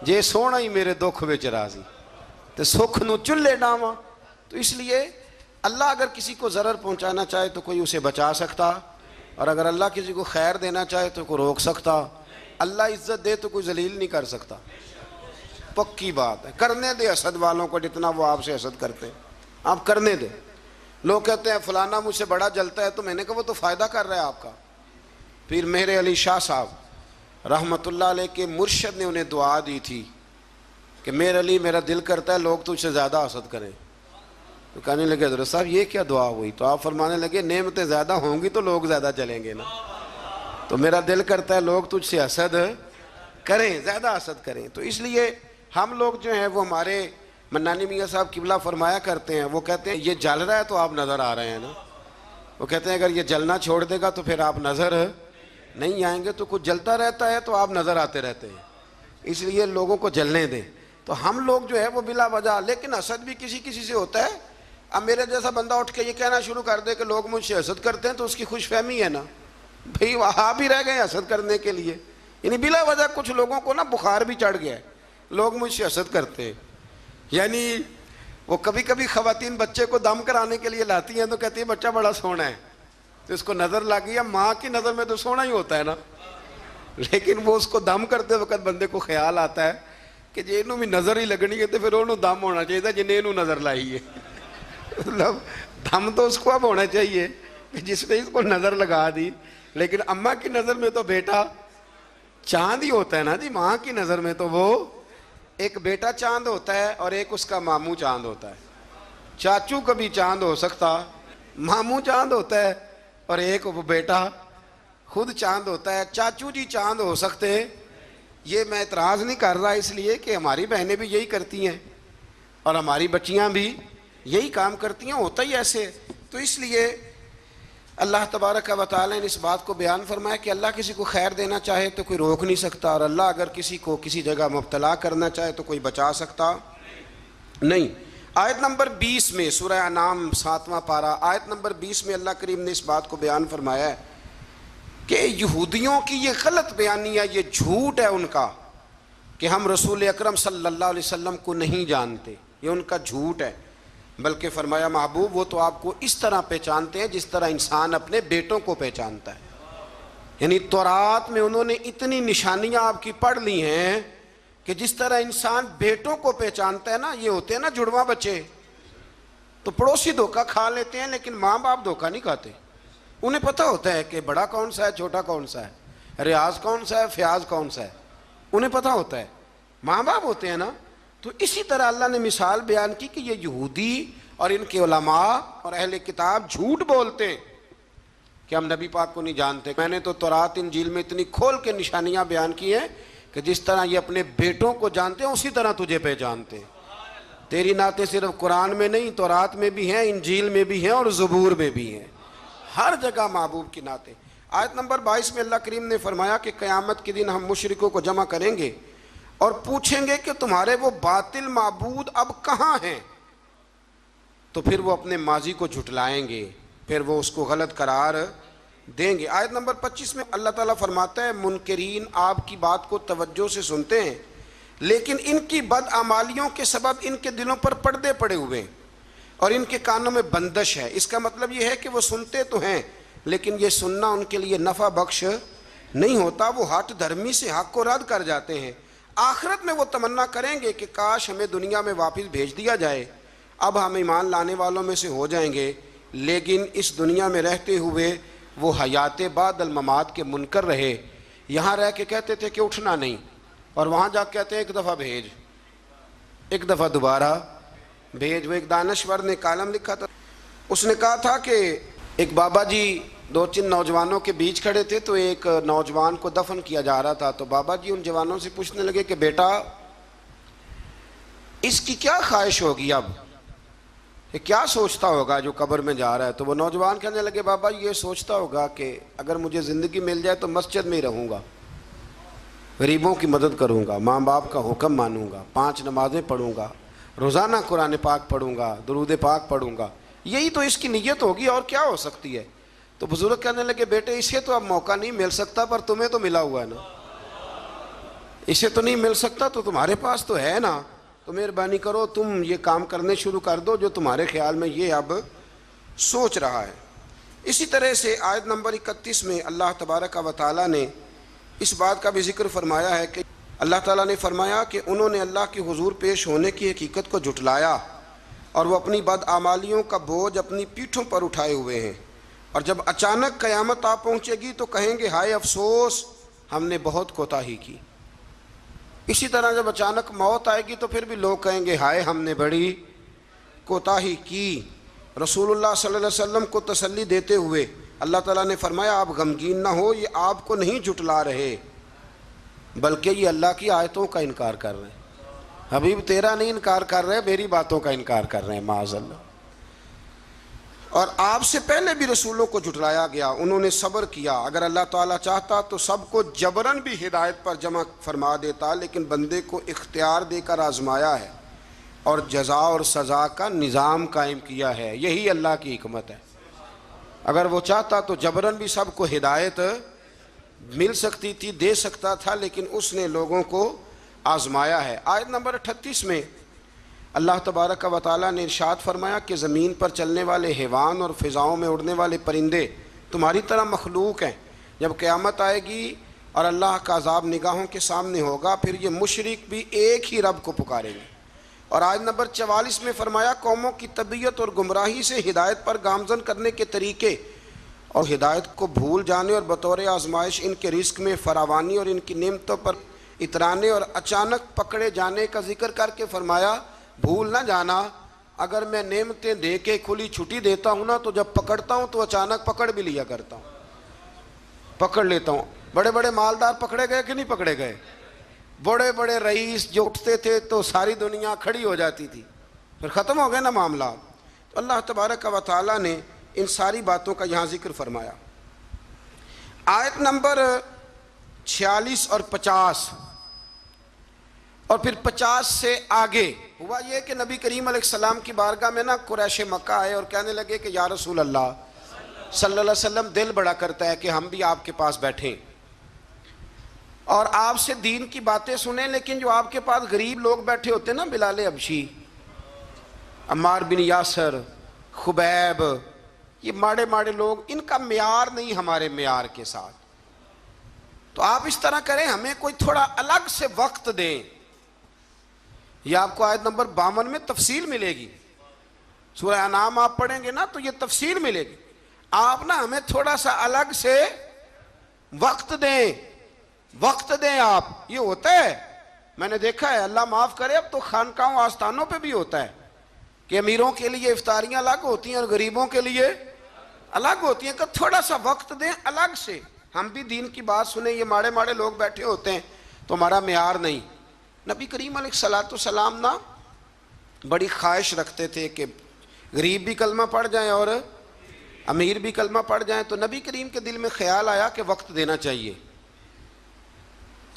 جے سونا ہی میرے دکھ وچ راضی تے سکھ نو چلے ڈاواں۔ تو اس لیے اللہ اگر کسی کو ضرر پہنچانا چاہے تو کوئی اسے بچا سکتا، اور اگر اللہ کسی کو خیر دینا چاہے تو کوئی روک سکتا۔ اللہ عزت دے تو کوئی ذلیل نہیں کر سکتا، پکی بات ہے۔ کرنے دے حسد والوں کو جتنا وہ آپ سے حسد کرتے ہیں، آپ کرنے دے۔ لوگ کہتے ہیں فلانا مجھ سے بڑا جلتا ہے، تو میں نے کہا وہ تو فائدہ کر رہا ہے آپ کا۔ پھر میرے علی شاہ صاحب رحمۃ اللہ علیہ کے مرشد نے انہیں دعا دی تھی کہ میرے علی میرا دل کرتا ہے لوگ تجھ سے زیادہ حسد کریں۔ تو کہنے لگے حضرت صاحب یہ کیا دعا ہوئی؟ تو آپ فرمانے لگے نعمتیں زیادہ ہوں گی تو لوگ زیادہ جلیں گے نا، تو میرا دل کرتا ہے لوگ تجھ سے حسد کریں، زیادہ حسد کریں۔ تو اس لیے ہم لوگ جو ہیں وہ ہمارے منانی میاں صاحب قبلہ فرمایا کرتے ہیں، وہ کہتے ہیں یہ جل رہا ہے تو آپ نظر آ رہے ہیں نا، وہ کہتے ہیں اگر یہ جلنا چھوڑ دے گا تو پھر آپ نظر نہیں آئیں گے، تو کچھ جلتا رہتا ہے تو آپ نظر آتے رہتے ہیں، اس لیے لوگوں کو جلنے دیں۔ تو ہم لوگ جو ہے وہ بلا وجہ، لیکن حسد بھی کسی کسی سے ہوتا ہے۔ اب میرے جیسا بندہ اٹھ کے یہ کہنا شروع کر دے کہ لوگ مجھ سے حسد کرتے ہیں تو اس کی خوش فہمی ہے نا، بھئی وہاں بھی رہ گئے حسد کرنے کے لیے، یعنی بلا وجہ کچھ لوگوں کو نا بخار بھی چڑھ گیا ہے، لوگ مجھ سے حسد کرتے ہیں۔ یعنی وہ کبھی کبھی خواتین بچے کو دم کرانے کے لیے لاتی ہیں تو کہتی ہے بچہ بڑا سونا ہے، تو اس کو نظر لگ گئی، ماں کی نظر میں تو سونا ہی ہوتا ہے نا، لیکن وہ اس کو دم کرتے وقت بندے کو خیال آتا ہے کہ جی انہوں بھی نظر ہی لگنی ہے تو پھر انہوں دم ہونا چاہیے تھا جنہیں انہوں نظر لائی ہے، مطلب دم تو اس کو اب ہونا چاہیے جس نے اس کو نظر لگا دی۔ لیکن اماں کی نظر میں تو بیٹا چاند ہی ہوتا ہے نا جی، ماں کی نظر میں تو وہ ایک بیٹا چاند ہوتا ہے اور ایک اس کا ماموں چاند ہوتا ہے۔ چاچو کبھی چاند ہو سکتا، ماموں چاند ہوتا ہے، اور ایک وہ بیٹا خود چاند ہوتا ہے۔ چاچو جی چاند ہو سکتے، یہ میں اعتراض نہیں کر رہا، اس لیے کہ ہماری بہنیں بھی یہی کرتی ہیں اور ہماری بچیاں بھی یہی کام کرتی ہیں، ہوتا ہی ایسے۔ تو اس لیے اللہ تبارک و تعالی نے اس بات کو بیان فرمایا کہ اللہ کسی کو خیر دینا چاہے تو کوئی روک نہیں سکتا، اور اللہ اگر کسی کو کسی جگہ مبتلا کرنا چاہے تو کوئی بچا سکتا نہیں۔ آیت نمبر 20 میں سورہ انعام 7واں پارہ آیت نمبر 20 میں اللہ کریم نے اس بات کو بیان فرمایا ہے کہ یہودیوں کی یہ غلط بیانیہ، یہ جھوٹ ہے ان کا کہ ہم رسول اکرم صلی اللہ علیہ وسلم کو نہیں جانتے، یہ ان کا جھوٹ ہے۔ بلکہ فرمایا محبوب وہ تو آپ کو اس طرح پہچانتے ہیں جس طرح انسان اپنے بیٹوں کو پہچانتا ہے، یعنی تورات میں انہوں نے اتنی نشانیاں آپ کی پڑھ لی ہیں کہ جس طرح انسان بیٹوں کو پہچانتا ہے نا، یہ ہوتے ہیں نا جڑواں بچے، تو پڑوسی دھوکہ کھا لیتے ہیں لیکن ماں باپ دھوکہ نہیں کھاتے، انہیں پتہ ہوتا ہے کہ بڑا کون سا ہے چھوٹا کون سا ہے، ریاض کون سا ہے فیاض کون سا ہے، انہیں پتہ ہوتا ہے، ماں باپ ہوتے ہیں نا۔ تو اسی طرح اللہ نے مثال بیان کی کہ یہ یہودی اور ان کے علماء اور اہل کتاب جھوٹ بولتے ہیں کہ ہم نبی پاک کو نہیں جانتے۔ میں نے تو تورات انجیل میں اتنی کھول کے نشانیاں بیان کی ہیں کہ جس طرح یہ اپنے بیٹوں کو جانتے ہیں اسی طرح تجھے پہچانتے ہیں۔ تیری نعتیں صرف قرآن میں نہیں، تورات میں بھی ہیں، انجیل میں بھی ہیں اور زبور میں بھی ہیں، ہر جگہ محبوب کی نعتیں۔ آیت نمبر 22 میں اللہ کریم نے فرمایا کہ قیامت کے دن ہم مشرکوں کو جمع کریں گے اور پوچھیں گے کہ تمہارے وہ باطل معبود اب کہاں ہیں، تو پھر وہ اپنے ماضی کو جھٹلائیں گے، پھر وہ اس کو غلط قرار دیں گے۔ آیت نمبر 25 میں اللہ تعالیٰ فرماتا ہے منکرین آپ کی بات کو توجہ سے سنتے ہیں لیکن ان کی بدعمالیوں کے سبب ان کے دلوں پر پردے پڑے ہوئے اور ان کے کانوں میں بندش ہے۔ اس کا مطلب یہ ہے کہ وہ سنتے تو ہیں لیکن یہ سننا ان کے لیے نفع بخش نہیں ہوتا، وہ ہٹ دھرمی سے حق کو رد کر جاتے ہیں۔ آخرت میں وہ تمنا کریں گے کہ کاش ہمیں دنیا میں واپس بھیج دیا جائے، اب ہم ایمان لانے والوں میں سے ہو جائیں گے، لیکن اس دنیا میں رہتے ہوئے وہ حیات بعد الممات کے منکر رہے، یہاں رہ کے کہتے تھے کہ اٹھنا نہیں، اور وہاں جا کے کہتے ہیں ایک دفعہ بھیج، ایک دفعہ دوبارہ بھیج۔ وہ ایک دانشور نے کالم لکھا تھا، اس نے کہا تھا کہ ایک بابا جی دو تین نوجوانوں کے بیچ کھڑے تھے تو ایک نوجوان کو دفن کیا جا رہا تھا، تو بابا جی ان جوانوں سے پوچھنے لگے کہ بیٹا اس کی کیا خواہش ہوگی اب، کہ کیا سوچتا ہوگا جو قبر میں جا رہا ہے؟ تو وہ نوجوان کہنے لگے بابا یہ سوچتا ہوگا کہ اگر مجھے زندگی مل جائے تو مسجد میں ہی رہوں گا، غریبوں کی مدد کروں گا، ماں باپ کا حکم مانوں گا، 5 نمازیں پڑھوں گا، روزانہ قرآن پاک پڑھوں گا، درود پاک پڑھوں گا، یہی تو اس کی نیت ہوگی، اور کیا ہو سکتی ہے؟ تو بزرگ کہنے لگے بیٹے اسے تو اب موقع نہیں مل سکتا، پر تمہیں تو ملا ہوا ہے نا، اسے تو نہیں مل سکتا تو تمہارے پاس تو ہے نا، تو مہربانی کرو تم یہ کام کرنے شروع کر دو جو تمہارے خیال میں یہ اب سوچ رہا ہے۔ اسی طرح سے آیت نمبر 31 میں اللہ تبارک و تعالیٰ نے اس بات کا بھی ذکر فرمایا ہے کہ اللہ تعالیٰ نے فرمایا کہ انہوں نے اللہ کے حضور پیش ہونے کی حقیقت کو جھٹلایا اور وہ اپنی بدعمالیوں کا بوجھ اپنی پیٹھوں پر اٹھائے ہوئے ہیں، اور جب اچانک قیامت آ پہنچے گی تو کہیں گے ہائے افسوس ہم نے بہت کوتاہی کی۔ اسی طرح جب اچانک موت آئے گی تو پھر بھی لوگ کہیں گے ہائے ہم نے بڑی کوتاہی کی۔ رسول اللہ صلی اللہ علیہ وسلم کو تسلی دیتے ہوئے اللہ تعالیٰ نے فرمایا آپ غمگین نہ ہو، یہ آپ کو نہیں جھٹلا رہے بلکہ یہ اللہ کی آیتوں کا انکار کر رہے ہیں۔ حبیب تیرا نہیں انکار کر رہے، میری باتوں کا انکار کر رہے ہیں معاذ اللہ۔ اور آپ سے پہلے بھی رسولوں کو جھٹلایا گیا، انہوں نے صبر کیا، اگر اللہ تعالیٰ چاہتا تو سب کو جبراً بھی ہدایت پر جمع فرما دیتا، لیکن بندے کو اختیار دے کر آزمایا ہے اور جزا اور سزا کا نظام قائم کیا ہے، یہی اللہ کی حکمت ہے۔ اگر وہ چاہتا تو جبراً بھی سب کو ہدایت مل سکتی تھی، دے سکتا تھا، لیکن اس نے لوگوں کو آزمایا ہے۔ آیت نمبر 38 میں اللہ تبارک و تعالیٰ نے ارشاد فرمایا کہ زمین پر چلنے والے حیوان اور فضاؤں میں اڑنے والے پرندے تمہاری طرح مخلوق ہیں، جب قیامت آئے گی اور اللہ کا عذاب نگاہوں کے سامنے ہوگا پھر یہ مشرک بھی ایک ہی رب کو پکاریں گے۔ اور آیت نمبر 44 میں فرمایا قوموں کی طبیعت اور گمراہی سے ہدایت پر گامزن کرنے کے طریقے اور ہدایت کو بھول جانے اور بطور آزمائش ان کے رزق میں فراوانی اور ان کی نعمتوں پر اترانے اور اچانک پکڑے جانے کا ذکر کر کے فرمایا بھول نہ جانا، اگر میں نعمتیں دے کے کھلی چھٹی دیتا ہوں نا تو جب پکڑتا ہوں تو اچانک پکڑ بھی لیا کرتا ہوں، پکڑ لیتا ہوں۔ بڑے بڑے مالدار پکڑے گئے کہ نہیں پکڑے گئے؟ بڑے بڑے رئیس جو اٹھتے تھے تو ساری دنیا کھڑی ہو جاتی تھی، پھر ختم ہو گئے نا معاملہ۔ تو اللہ تبارک و تعالیٰ نے ان ساری باتوں کا یہاں ذکر فرمایا۔ آیت نمبر 46 اور 50 اور پھر 50 سے آگے ہوا یہ کہ نبی کریم علیہ السلام کی بارگاہ میں نا قریش مکہ آئے اور کہنے لگے کہ یا رسول اللہ صلی اللہ علیہ وسلم دل بڑا کرتا ہے کہ ہم بھی آپ کے پاس بیٹھیں اور آپ سے دین کی باتیں سنیں، لیکن جو آپ کے پاس غریب لوگ بیٹھے ہوتے ہیں نا، بلال حبشی، عمار بن یاسر، خبیب، یہ ماڑے ماڑے لوگ، ان کا معیار نہیں ہمارے معیار کے ساتھ، تو آپ اس طرح کریں ہمیں کوئی تھوڑا الگ سے وقت دیں۔ یہ آپ کو آیت نمبر 52 میں تفصیل ملے گی، سورہ انعام آپ پڑھیں گے نا تو یہ تفصیل ملے گی۔ آپ نا ہمیں تھوڑا سا الگ سے وقت دیں، وقت دیں آپ۔ یہ ہوتا ہے، میں نے دیکھا ہے، اللہ معاف کرے، اب تو خانقاہوں آستانوں پہ بھی ہوتا ہے کہ امیروں کے لیے افطاریاں الگ ہوتی ہیں اور غریبوں کے لیے الگ ہوتی ہیں، کہ تھوڑا سا وقت دیں الگ سے، ہم بھی دین کی بات سنیں۔ یہ ماڑے ماڑے لوگ بیٹھے ہوتے ہیں تو ہمارا معیار نہیں۔ نبی کریم علیہ السلام نا بڑی خواہش رکھتے تھے کہ غریب بھی کلمہ پڑھ جائیں اور امیر بھی کلمہ پڑھ جائیں، تو نبی کریم کے دل میں خیال آیا کہ وقت دینا چاہیے،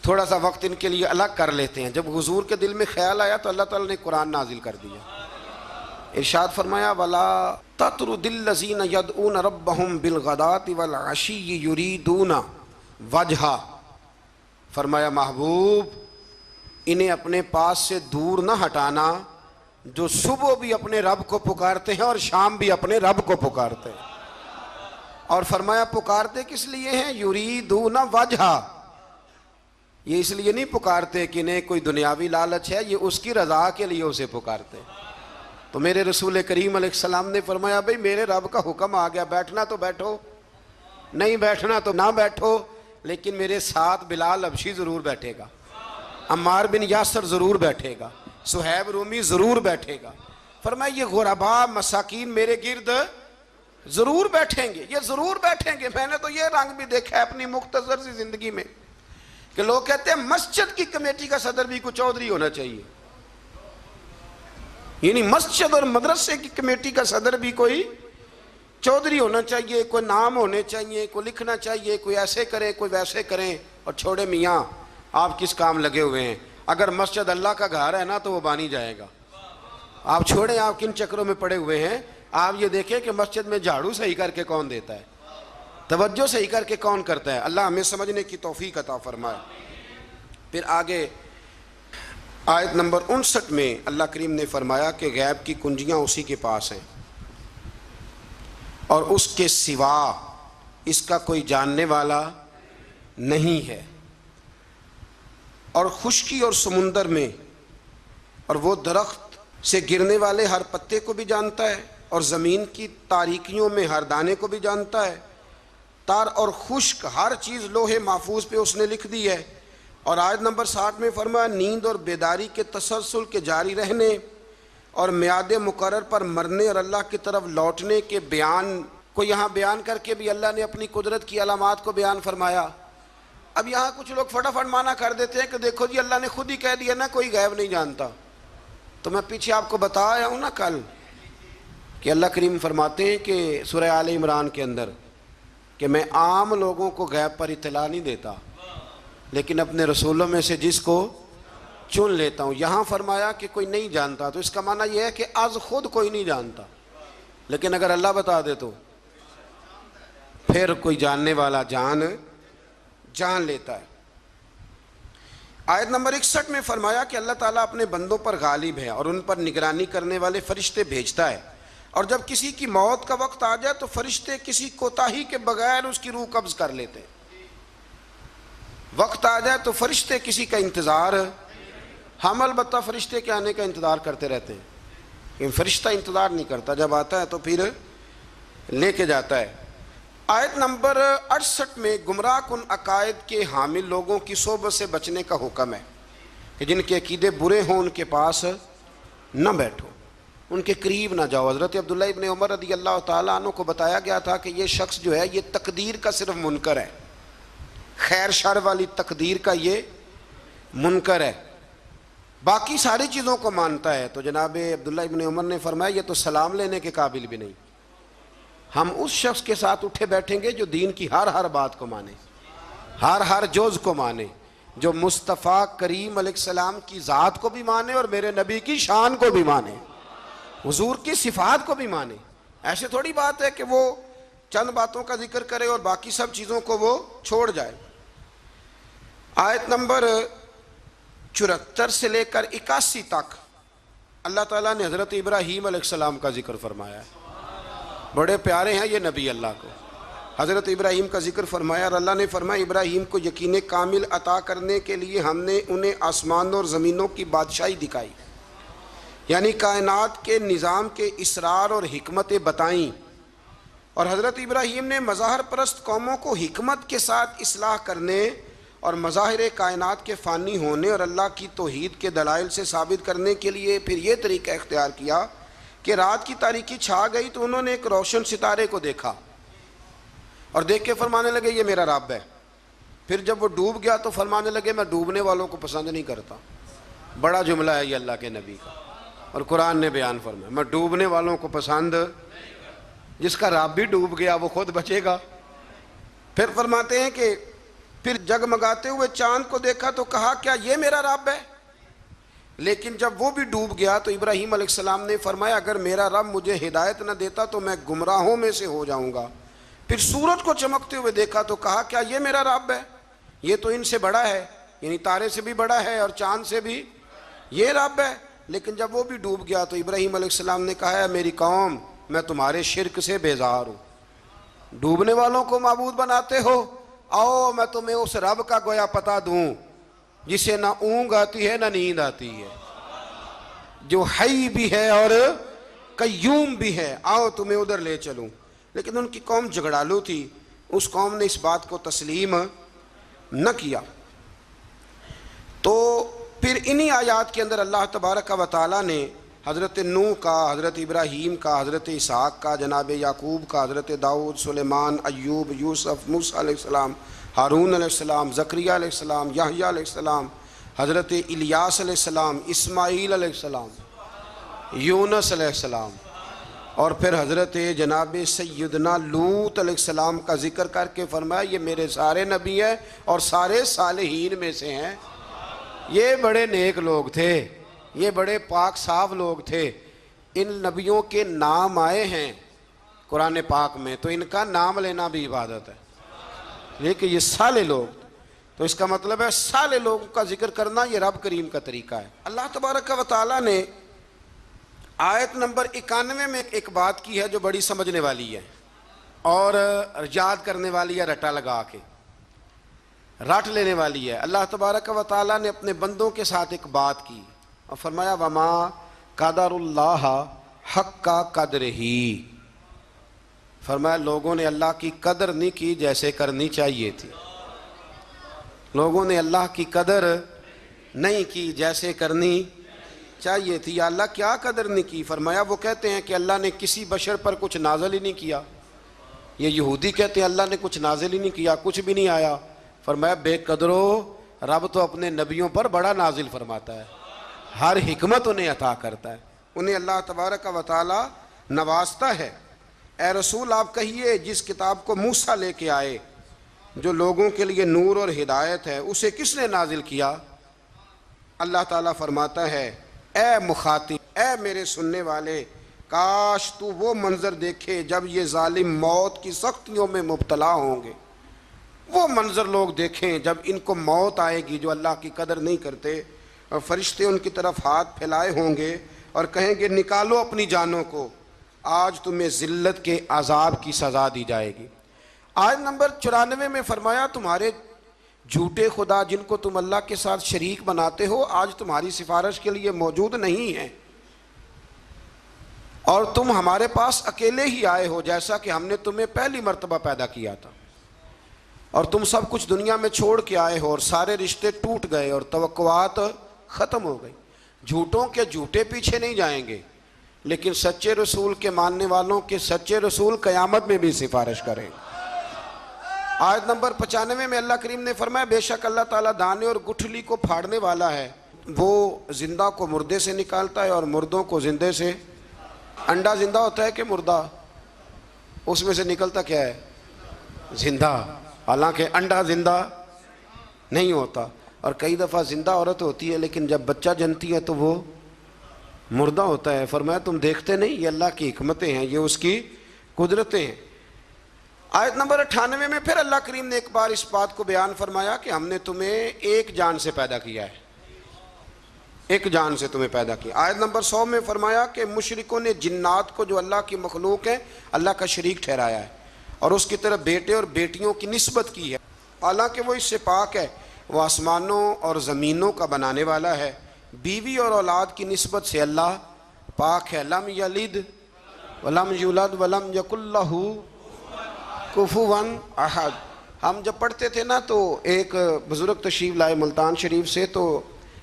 تھوڑا سا وقت ان کے لیے الگ کر لیتے ہیں۔ جب حضور کے دل میں خیال آیا تو اللہ تعالیٰ نے قرآن نازل کر دیا، ارشاد فرمایا وَلَا تَطْرُدِ الَّذِينَ يَدْعُونَ رَبَّهُمْ بِالْغَدَاةِ وَالْعَشِيِّ يُرِيدُونَ وَجْهَهُ، فرمایا محبوب انہیں اپنے پاس سے دور نہ ہٹانا جو صبح بھی اپنے رب کو پکارتے ہیں اور شام بھی اپنے رب کو پکارتے ہیں، اور فرمایا پکارتے کس لیے ہیں؟ یریدون وجہ، یہ اس لیے نہیں پکارتے کہ انہیں کوئی دنیاوی لالچ ہے، یہ اس کی رضا کے لیے اسے پکارتے ہیں۔ تو میرے رسول کریم علیہ السلام نے فرمایا بھئی میرے رب کا حکم آ گیا، بیٹھنا تو بیٹھو، نہیں بیٹھنا تو نہ بیٹھو، لیکن میرے ساتھ بلال حبشی ضرور بیٹھے گا، عمار بن یاسر ضرور بیٹھے گا، صہیب رومی ضرور بیٹھے گا۔ فرمایا یہ غرباء مساکین میرے گرد ضرور بیٹھیں گے، یہ ضرور بیٹھیں گے۔ میں نے تو یہ رنگ بھی دیکھا ہے اپنی مختصر سی زندگی میں کہ لوگ کہتے ہیں مسجد کی کمیٹی کا صدر بھی کوئی چودھری ہونا چاہیے، یعنی مسجد اور مدرسے کی کمیٹی کا صدر بھی کوئی چودھری ہونا چاہیے، کوئی نام ہونے چاہیے، کوئی لکھنا چاہیے، کوئی ایسے کرے کوئی ویسے کریں. اور چھوڑے میاں آپ کس کام لگے ہوئے ہیں؟ اگر مسجد اللہ کا گھر ہے نا تو وہ بانی جائے گا. آپ چھوڑیں آپ کن چکروں میں پڑے ہوئے ہیں. آپ یہ دیکھیں کہ مسجد میں جھاڑو صحیح کر کے کون دیتا ہے، توجہ صحیح کر کے کون کرتا ہے. اللہ ہمیں سمجھنے کی توفیق عطا فرمائے. پھر آگے آیت نمبر 59 میں اللہ کریم نے فرمایا کہ غیب کی کنجیاں اسی کے پاس ہیں اور اس کے سوا اس کا کوئی جاننے والا نہیں ہے. اور خشکی اور سمندر میں اور وہ درخت سے گرنے والے ہر پتے کو بھی جانتا ہے اور زمین کی تاریکیوں میں ہر دانے کو بھی جانتا ہے. تار اور خشک ہر چیز لوح محفوظ پہ اس نے لکھ دی ہے. اور آیت نمبر 60 میں فرمایا نیند اور بیداری کے تسلسل کے جاری رہنے اور میعاد مقرر پر مرنے اور اللہ کی طرف لوٹنے کے بیان کو یہاں بیان کر کے بھی اللہ نے اپنی قدرت کی علامات کو بیان فرمایا. اب یہاں کچھ لوگ فٹافٹ مانا کر دیتے ہیں کہ دیکھو جی اللہ نے خود ہی کہہ دیا نا کوئی غیب نہیں جانتا. تو میں پیچھے آپ کو بتایا ہوں نا کل کہ اللہ کریم فرماتے ہیں کہ سورہ آل عمران کے اندر کہ میں عام لوگوں کو غیب پر اطلاع نہیں دیتا لیکن اپنے رسولوں میں سے جس کو چن لیتا ہوں. یہاں فرمایا کہ کوئی نہیں جانتا تو اس کا معنی یہ ہے کہ از خود کوئی نہیں جانتا، لیکن اگر اللہ بتا دے تو پھر کوئی جاننے والا جان لیتا ہے. آیت نمبر 61 میں فرمایا کہ اللہ تعالیٰ اپنے بندوں پر غالب ہے اور ان پر نگرانی کرنے والے فرشتے بھیجتا ہے، اور جب کسی کی موت کا وقت آ جائے تو فرشتے کسی کوتاہی کے بغیر اس کی روح قبض کر لیتے ہیں. وقت آ جائے تو فرشتے کسی کا انتظار، ہم البتہ فرشتے کے آنے کا انتظار کرتے رہتے ہیں، لیکن فرشتہ انتظار نہیں کرتا، جب آتا ہے تو پھر لے کے جاتا ہے. آیت نمبر 68 میں گمراہ کن عقائد کے حامل لوگوں کی صحبت سے بچنے کا حکم ہے کہ جن کے عقیدے برے ہوں ان کے پاس نہ بیٹھو، ان کے قریب نہ جاؤ. حضرت عبداللہ ابن عمر رضی اللہ تعالیٰ عنہ کو بتایا گیا تھا کہ یہ شخص جو ہے یہ تقدیر کا صرف منکر ہے، خیر شر والی تقدیر کا یہ منکر ہے، باقی ساری چیزوں کو مانتا ہے. تو جناب عبداللہ ابن عمر نے فرمایا یہ تو سلام لینے کے قابل بھی نہیں. ہم اس شخص کے ساتھ اٹھے بیٹھیں گے جو دین کی ہر بات کو مانے، ہر جوز کو مانے، جو مصطفیٰ کریم علیہ السلام کی ذات کو بھی مانے اور میرے نبی کی شان کو بھی مانے، حضور کی صفات کو بھی مانے. ایسے تھوڑی بات ہے کہ وہ چند باتوں کا ذکر کرے اور باقی سب چیزوں کو وہ چھوڑ جائے. آیت نمبر 74 سے لے کر 81 تک اللہ تعالیٰ نے حضرت ابراہیم علیہ السلام کا ذکر فرمایا ہے. بڑے پیارے ہیں یہ نبی اللہ کو. حضرت ابراہیم کا ذکر فرمایا اور اللہ نے فرمایا ابراہیم کو یقین کامل عطا کرنے کے لیے ہم نے انہیں آسمانوں اور زمینوں کی بادشاہی دکھائی، یعنی کائنات کے نظام کے اسرار اور حکمتیں بتائیں. اور حضرت ابراہیم نے مظاہر پرست قوموں کو حکمت کے ساتھ اصلاح کرنے اور مظاہر کائنات کے فانی ہونے اور اللہ کی توحید کے دلائل سے ثابت کرنے کے لیے پھر یہ طریقہ اختیار کیا کہ رات کی تاریکی چھا گئی تو انہوں نے ایک روشن ستارے کو دیکھا اور دیکھ کے فرمانے لگے یہ میرا رب ہے. پھر جب وہ ڈوب گیا تو فرمانے لگے میں ڈوبنے والوں کو پسند نہیں کرتا. بڑا جملہ ہے یہ اللہ کے نبی کا اور قرآن نے بیان فرمایا میں ڈوبنے والوں کو پسند، جس کا رب بھی ڈوب گیا وہ خود بچے گا. پھر فرماتے ہیں کہ پھر جگمگاتے ہوئے چاند کو دیکھا تو کہا کیا یہ میرا رب ہے؟ لیکن جب وہ بھی ڈوب گیا تو ابراہیم علیہ السلام نے فرمایا اگر میرا رب مجھے ہدایت نہ دیتا تو میں گمراہوں میں سے ہو جاؤں گا. پھر سورج کو چمکتے ہوئے دیکھا تو کہا کیا یہ میرا رب ہے؟ یہ تو ان سے بڑا ہے، یعنی تارے سے بھی بڑا ہے اور چاند سے بھی، یہ رب ہے. لیکن جب وہ بھی ڈوب گیا تو ابراہیم علیہ السلام نے کہا ہے میری قوم میں تمہارے شرک سے بیزار ہوں، ڈوبنے والوں کو معبود بناتے ہو، آؤ میں تمہیں اس رب کا گویا پتہ دوں جسے نہ اونگ آتی ہے نہ نیند آتی ہے، جو حی بھی ہے اور قیوم بھی ہے، آؤ تمہیں ادھر لے چلوں. لیکن ان کی قوم جھگڑالو تھی، اس قوم نے اس بات کو تسلیم نہ کیا. تو پھر انہی آیات کے اندر اللہ تبارک و تعالیٰ نے حضرت نوح کا، حضرت ابراہیم کا، حضرت اسحاق کا، جناب یعقوب کا، حضرت داؤد، سلیمان، ایوب، یوسف، موسیٰ علیہ السلام، ہارون علیہ السلام، زکریہ علیہ السلام، یحییٰ علیہ السلام، حضرت الیاس علیہ السلام، اسماعیل علیہ السلام، یونس علیہ السلام، اور پھر حضرت جناب سیدنا لوط علیہ السلام کا ذکر کر کے فرمایا یہ میرے سارے نبی ہیں اور سارے صالحین میں سے ہیں۔ یہ بڑے نیک لوگ تھے، یہ بڑے پاک صاف لوگ تھے۔ ان نبیوں کے نام آئے ہیں قرآن پاک میں تو ان کا نام لینا بھی عبادت ہے، لیکن یہ صالح لوگ، تو اس کا مطلب ہے صالح لوگوں کا ذکر کرنا یہ رب کریم کا طریقہ ہے۔ اللہ تبارک و تعالیٰ نے آیت نمبر 91 میں ایک بات کی ہے جو بڑی سمجھنے والی ہے اور یاد کرنے والی ہے، رٹا لگا کے رٹ لینے والی ہے۔ اللہ تبارک و تعالیٰ نے اپنے بندوں کے ساتھ ایک بات کی اور فرمایا وما قدر اللہ حق قدرہ، فرمایا لوگوں نے اللہ کی قدر نہیں کی جیسے کرنی چاہیے تھی، لوگوں نے اللہ کی قدر نہیں کی جیسے کرنی چاہیے تھی۔ یا اللہ کیا قدر نہیں کی؟ فرمایا وہ کہتے ہیں کہ اللہ نے کسی بشر پر کچھ نازل ہی نہیں کیا۔ یہ یہودی کہتے ہیں اللہ نے کچھ نازل ہی نہیں کیا، کچھ بھی نہیں آیا۔ فرمایا بے قدرو، رب تو اپنے نبیوں پر بڑا نازل فرماتا ہے، ہر حکمت انہیں عطا کرتا ہے، انہیں اللہ تبارک و تعالی نوازتا ہے۔ اے رسول آپ کہیے جس کتاب کو موسیٰ لے کے آئے جو لوگوں کے لیے نور اور ہدایت ہے اسے کس نے نازل کیا؟ اللہ تعالیٰ فرماتا ہے اے مخاطب، اے میرے سننے والے، کاش تو وہ منظر دیکھے جب یہ ظالم موت کی سختیوں میں مبتلا ہوں گے۔ وہ منظر لوگ دیکھیں جب ان کو موت آئے گی جو اللہ کی قدر نہیں کرتے، اور فرشتے ان کی طرف ہاتھ پھیلائے ہوں گے اور کہیں گے نکالو اپنی جانوں کو، آج تمہیں ذلت کے عذاب کی سزا دی جائے گی۔ آیت نمبر 94 میں فرمایا تمہارے جھوٹے خدا جن کو تم اللہ کے ساتھ شریک بناتے ہو آج تمہاری سفارش کے لیے موجود نہیں ہیں، اور تم ہمارے پاس اکیلے ہی آئے ہو جیسا کہ ہم نے تمہیں پہلی مرتبہ پیدا کیا تھا، اور تم سب کچھ دنیا میں چھوڑ کے آئے ہو اور سارے رشتے ٹوٹ گئے اور توقعات ختم ہو گئی۔ جھوٹوں کے جھوٹے پیچھے نہیں جائیں گے، لیکن سچے رسول کے ماننے والوں کے سچے رسول قیامت میں بھی سفارش کریں گے۔ آیت نمبر 95 میں اللہ کریم نے فرمایا بے شک اللہ تعالیٰ دانے اور گٹھلی کو پھاڑنے والا ہے، وہ زندہ کو مردے سے نکالتا ہے اور مردوں کو زندے سے۔ انڈا زندہ ہوتا ہے کہ مردہ؟ اس میں سے نکلتا کیا ہے؟ زندہ، حالانکہ انڈا زندہ نہیں ہوتا، اور کئی دفعہ زندہ عورت ہوتی ہے لیکن جب بچہ جنتی ہے تو وہ مردہ ہوتا ہے۔ فرمایا تم دیکھتے نہیں، یہ اللہ کی حکمتیں ہیں، یہ اس کی قدرتیں ہیں۔ آیت نمبر 98 میں پھر اللہ کریم نے ایک بار اس بات کو بیان فرمایا کہ ہم نے تمہیں ایک جان سے پیدا کیا ہے، ایک جان سے تمہیں پیدا کیا۔ آیت نمبر 100 میں فرمایا کہ مشرکوں نے جنات کو جو اللہ کی مخلوق ہے اللہ کا شریک ٹھہرایا ہے اور اس کی طرف بیٹے اور بیٹیوں کی نسبت کی ہے، حالانکہ وہ اس سے پاک ہے، وہ آسمانوں اور زمینوں کا بنانے والا ہے۔ بیوی اور اولاد کی نسبت سے اللہ پاک ہے۔ لم یلد ولم یولد ولم یکن لہ کفوا احد۔ ہم جب پڑھتے تھے نا تو ایک بزرگ تشریف لائے ملتان شریف سے، تو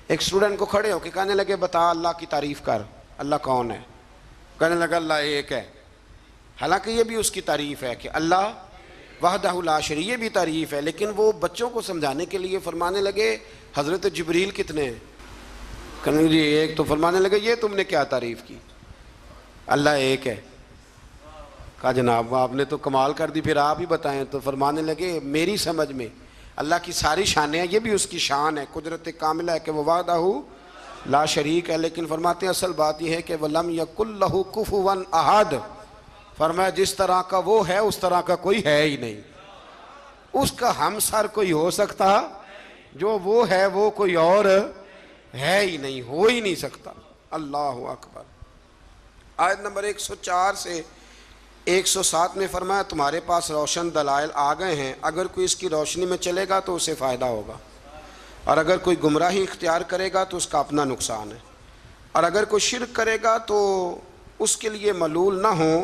ایک اسٹوڈنٹ کو کھڑے ہو کے کہنے لگے بتا اللہ کی تعریف کر، اللہ کون ہے؟ کہنے لگا اللہ ایک ہے، حالانکہ یہ بھی اس کی تعریف ہے کہ اللہ وحدہ لا شریک، یہ بھی تعریف ہے، لیکن وہ بچوں کو سمجھانے کے لیے فرمانے لگے حضرت جبریل کتنے ہیں؟ کہنے لگے ایک، تو فرمانے لگے یہ تم نے کیا تعریف کی؟ اللہ ایک ہے۔ کہا جناب آپ نے تو کمال کر دی، پھر آپ ہی بتائیں۔ تو فرمانے لگے میری سمجھ میں اللہ کی ساری شانیں ہیں، یہ بھی اس کی شان ہے، قدرت کاملہ ہے کہ وہ وحدہ لا شریک ہے، لیکن فرماتے ہیں اصل بات یہ ہے کہ وَلَمْ يَكُنْ لَهُ كُفُوًا أَحَدٌ، فرمایا جس طرح کا وہ ہے اس طرح کا کوئی ہے ہی نہیں، اس کا ہمسر کوئی ہو سکتا؟ جو وہ ہے وہ کوئی اور ہے ہی نہیں، ہو ہی نہیں سکتا۔ اللہ اکبر۔ آیت نمبر 104 سے 107 میں فرمایا تمہارے پاس روشن دلائل آ گئے ہیں، اگر کوئی اس کی روشنی میں چلے گا تو اسے فائدہ ہوگا، اور اگر کوئی گمراہی اختیار کرے گا تو اس کا اپنا نقصان ہے، اور اگر کوئی شرک کرے گا تو اس کے لیے ملول نہ ہو،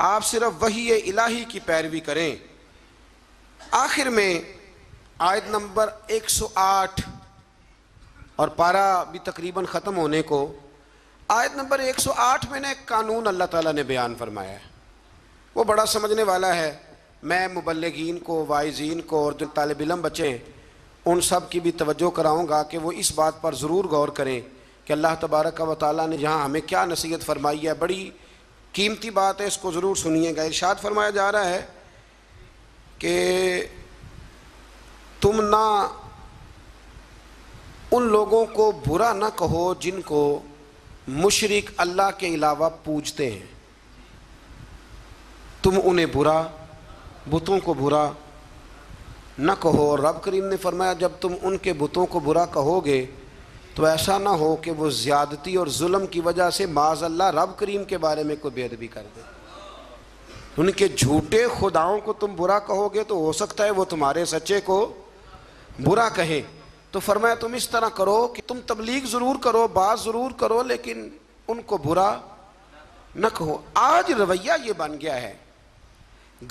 آپ صرف وحی الہی کی پیروی کریں۔ آخر میں آیت نمبر 108 اور پارہ بھی تقریباً ختم ہونے کو، آیت نمبر 108 میں نے ایک قانون اللہ تعالیٰ نے بیان فرمایا ہے، وہ بڑا سمجھنے والا ہے۔ میں مبلغین کو، واعظین کو اور جو طالب علم بچے ہیں ان سب کی بھی توجہ کراؤں گا کہ وہ اس بات پر ضرور غور کریں کہ اللہ تبارک و تعالیٰ نے یہاں ہمیں کیا نصیحت فرمائی ہے، بڑی قیمتی بات ہے، اس کو ضرور سنیے گا۔ ارشاد فرمایا جا رہا ہے کہ تم نہ ان لوگوں کو برا نہ کہو جن کو مشرک اللہ کے علاوہ پوجتے ہیں، تم انہیں برا، بتوں کو برا نہ کہو۔ اور رب کریم نے فرمایا جب تم ان کے بتوں کو برا کہو گے تو ایسا نہ ہو کہ وہ زیادتی اور ظلم کی وجہ سے معاذ اللہ رب کریم کے بارے میں کوئی بے ادبی کر دے۔ ان کے جھوٹے خداؤں کو تم برا کہو گے تو ہو سکتا ہے وہ تمہارے سچے کو برا کہیں۔ تو فرمایا تم اس طرح کرو کہ تم تبلیغ ضرور کرو، بات ضرور کرو، لیکن ان کو برا نہ کہو۔ آج رویہ یہ بن گیا ہے،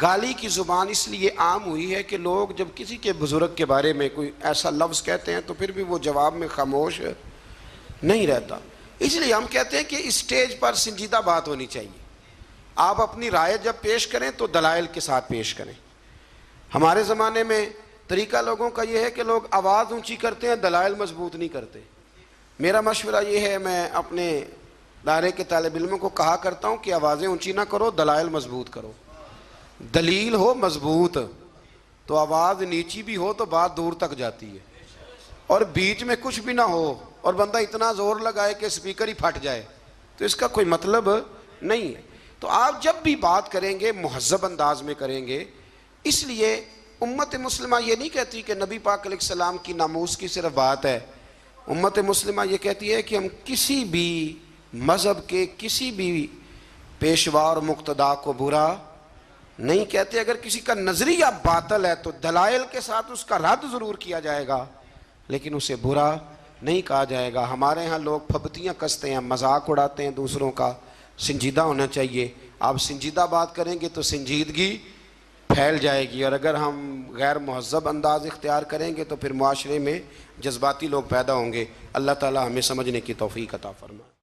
گالی کی زبان اس لیے عام ہوئی ہے کہ لوگ جب کسی کے بزرگ کے بارے میں کوئی ایسا لفظ کہتے ہیں تو پھر بھی وہ جواب میں خاموش نہیں رہتا۔ اس لیے ہم کہتے ہیں کہ اسٹیج پر سنجیدہ بات ہونی چاہیے۔ آپ اپنی رائے جب پیش کریں تو دلائل کے ساتھ پیش کریں۔ ہمارے زمانے میں طریقہ لوگوں کا یہ ہے کہ لوگ آواز اونچی کرتے ہیں، دلائل مضبوط نہیں کرتے۔ میرا مشورہ یہ ہے، میں اپنے دائرے کے طالب علموں کو کہا کرتا ہوں کہ آوازیں اونچی نہ کرو، دلائل مضبوط کرو۔ دلیل ہو مضبوط تو آواز نیچی بھی ہو تو بات دور تک جاتی ہے، اور بیچ میں کچھ بھی نہ ہو اور بندہ اتنا زور لگائے کہ سپیکر ہی پھٹ جائے تو اس کا کوئی مطلب نہیں ہے۔ تو آپ جب بھی بات کریں گے مہذب انداز میں کریں گے۔ اس لیے امت مسلمہ یہ نہیں کہتی کہ نبی پاک علیہ السلام کی ناموس کی صرف بات ہے، امت مسلمہ یہ کہتی ہے کہ ہم کسی بھی مذہب کے کسی بھی پیشوا اور مقتدا کو برا نہیں کہتے۔ اگر کسی کا نظریہ باطل ہے تو دلائل کے ساتھ اس کا رد ضرور کیا جائے گا، لیکن اسے برا نہیں کہا جائے گا۔ ہمارے ہاں لوگ پھبتیاں کستے ہیں، مذاق اڑاتے ہیں دوسروں کا۔ سنجیدہ ہونا چاہیے۔ آپ سنجیدہ بات کریں گے تو سنجیدگی پھیل جائے گی، اور اگر ہم غیر مہذب انداز اختیار کریں گے تو پھر معاشرے میں جذباتی لوگ پیدا ہوں گے۔ اللہ تعالی ہمیں سمجھنے کی توفیق عطا فرمائے۔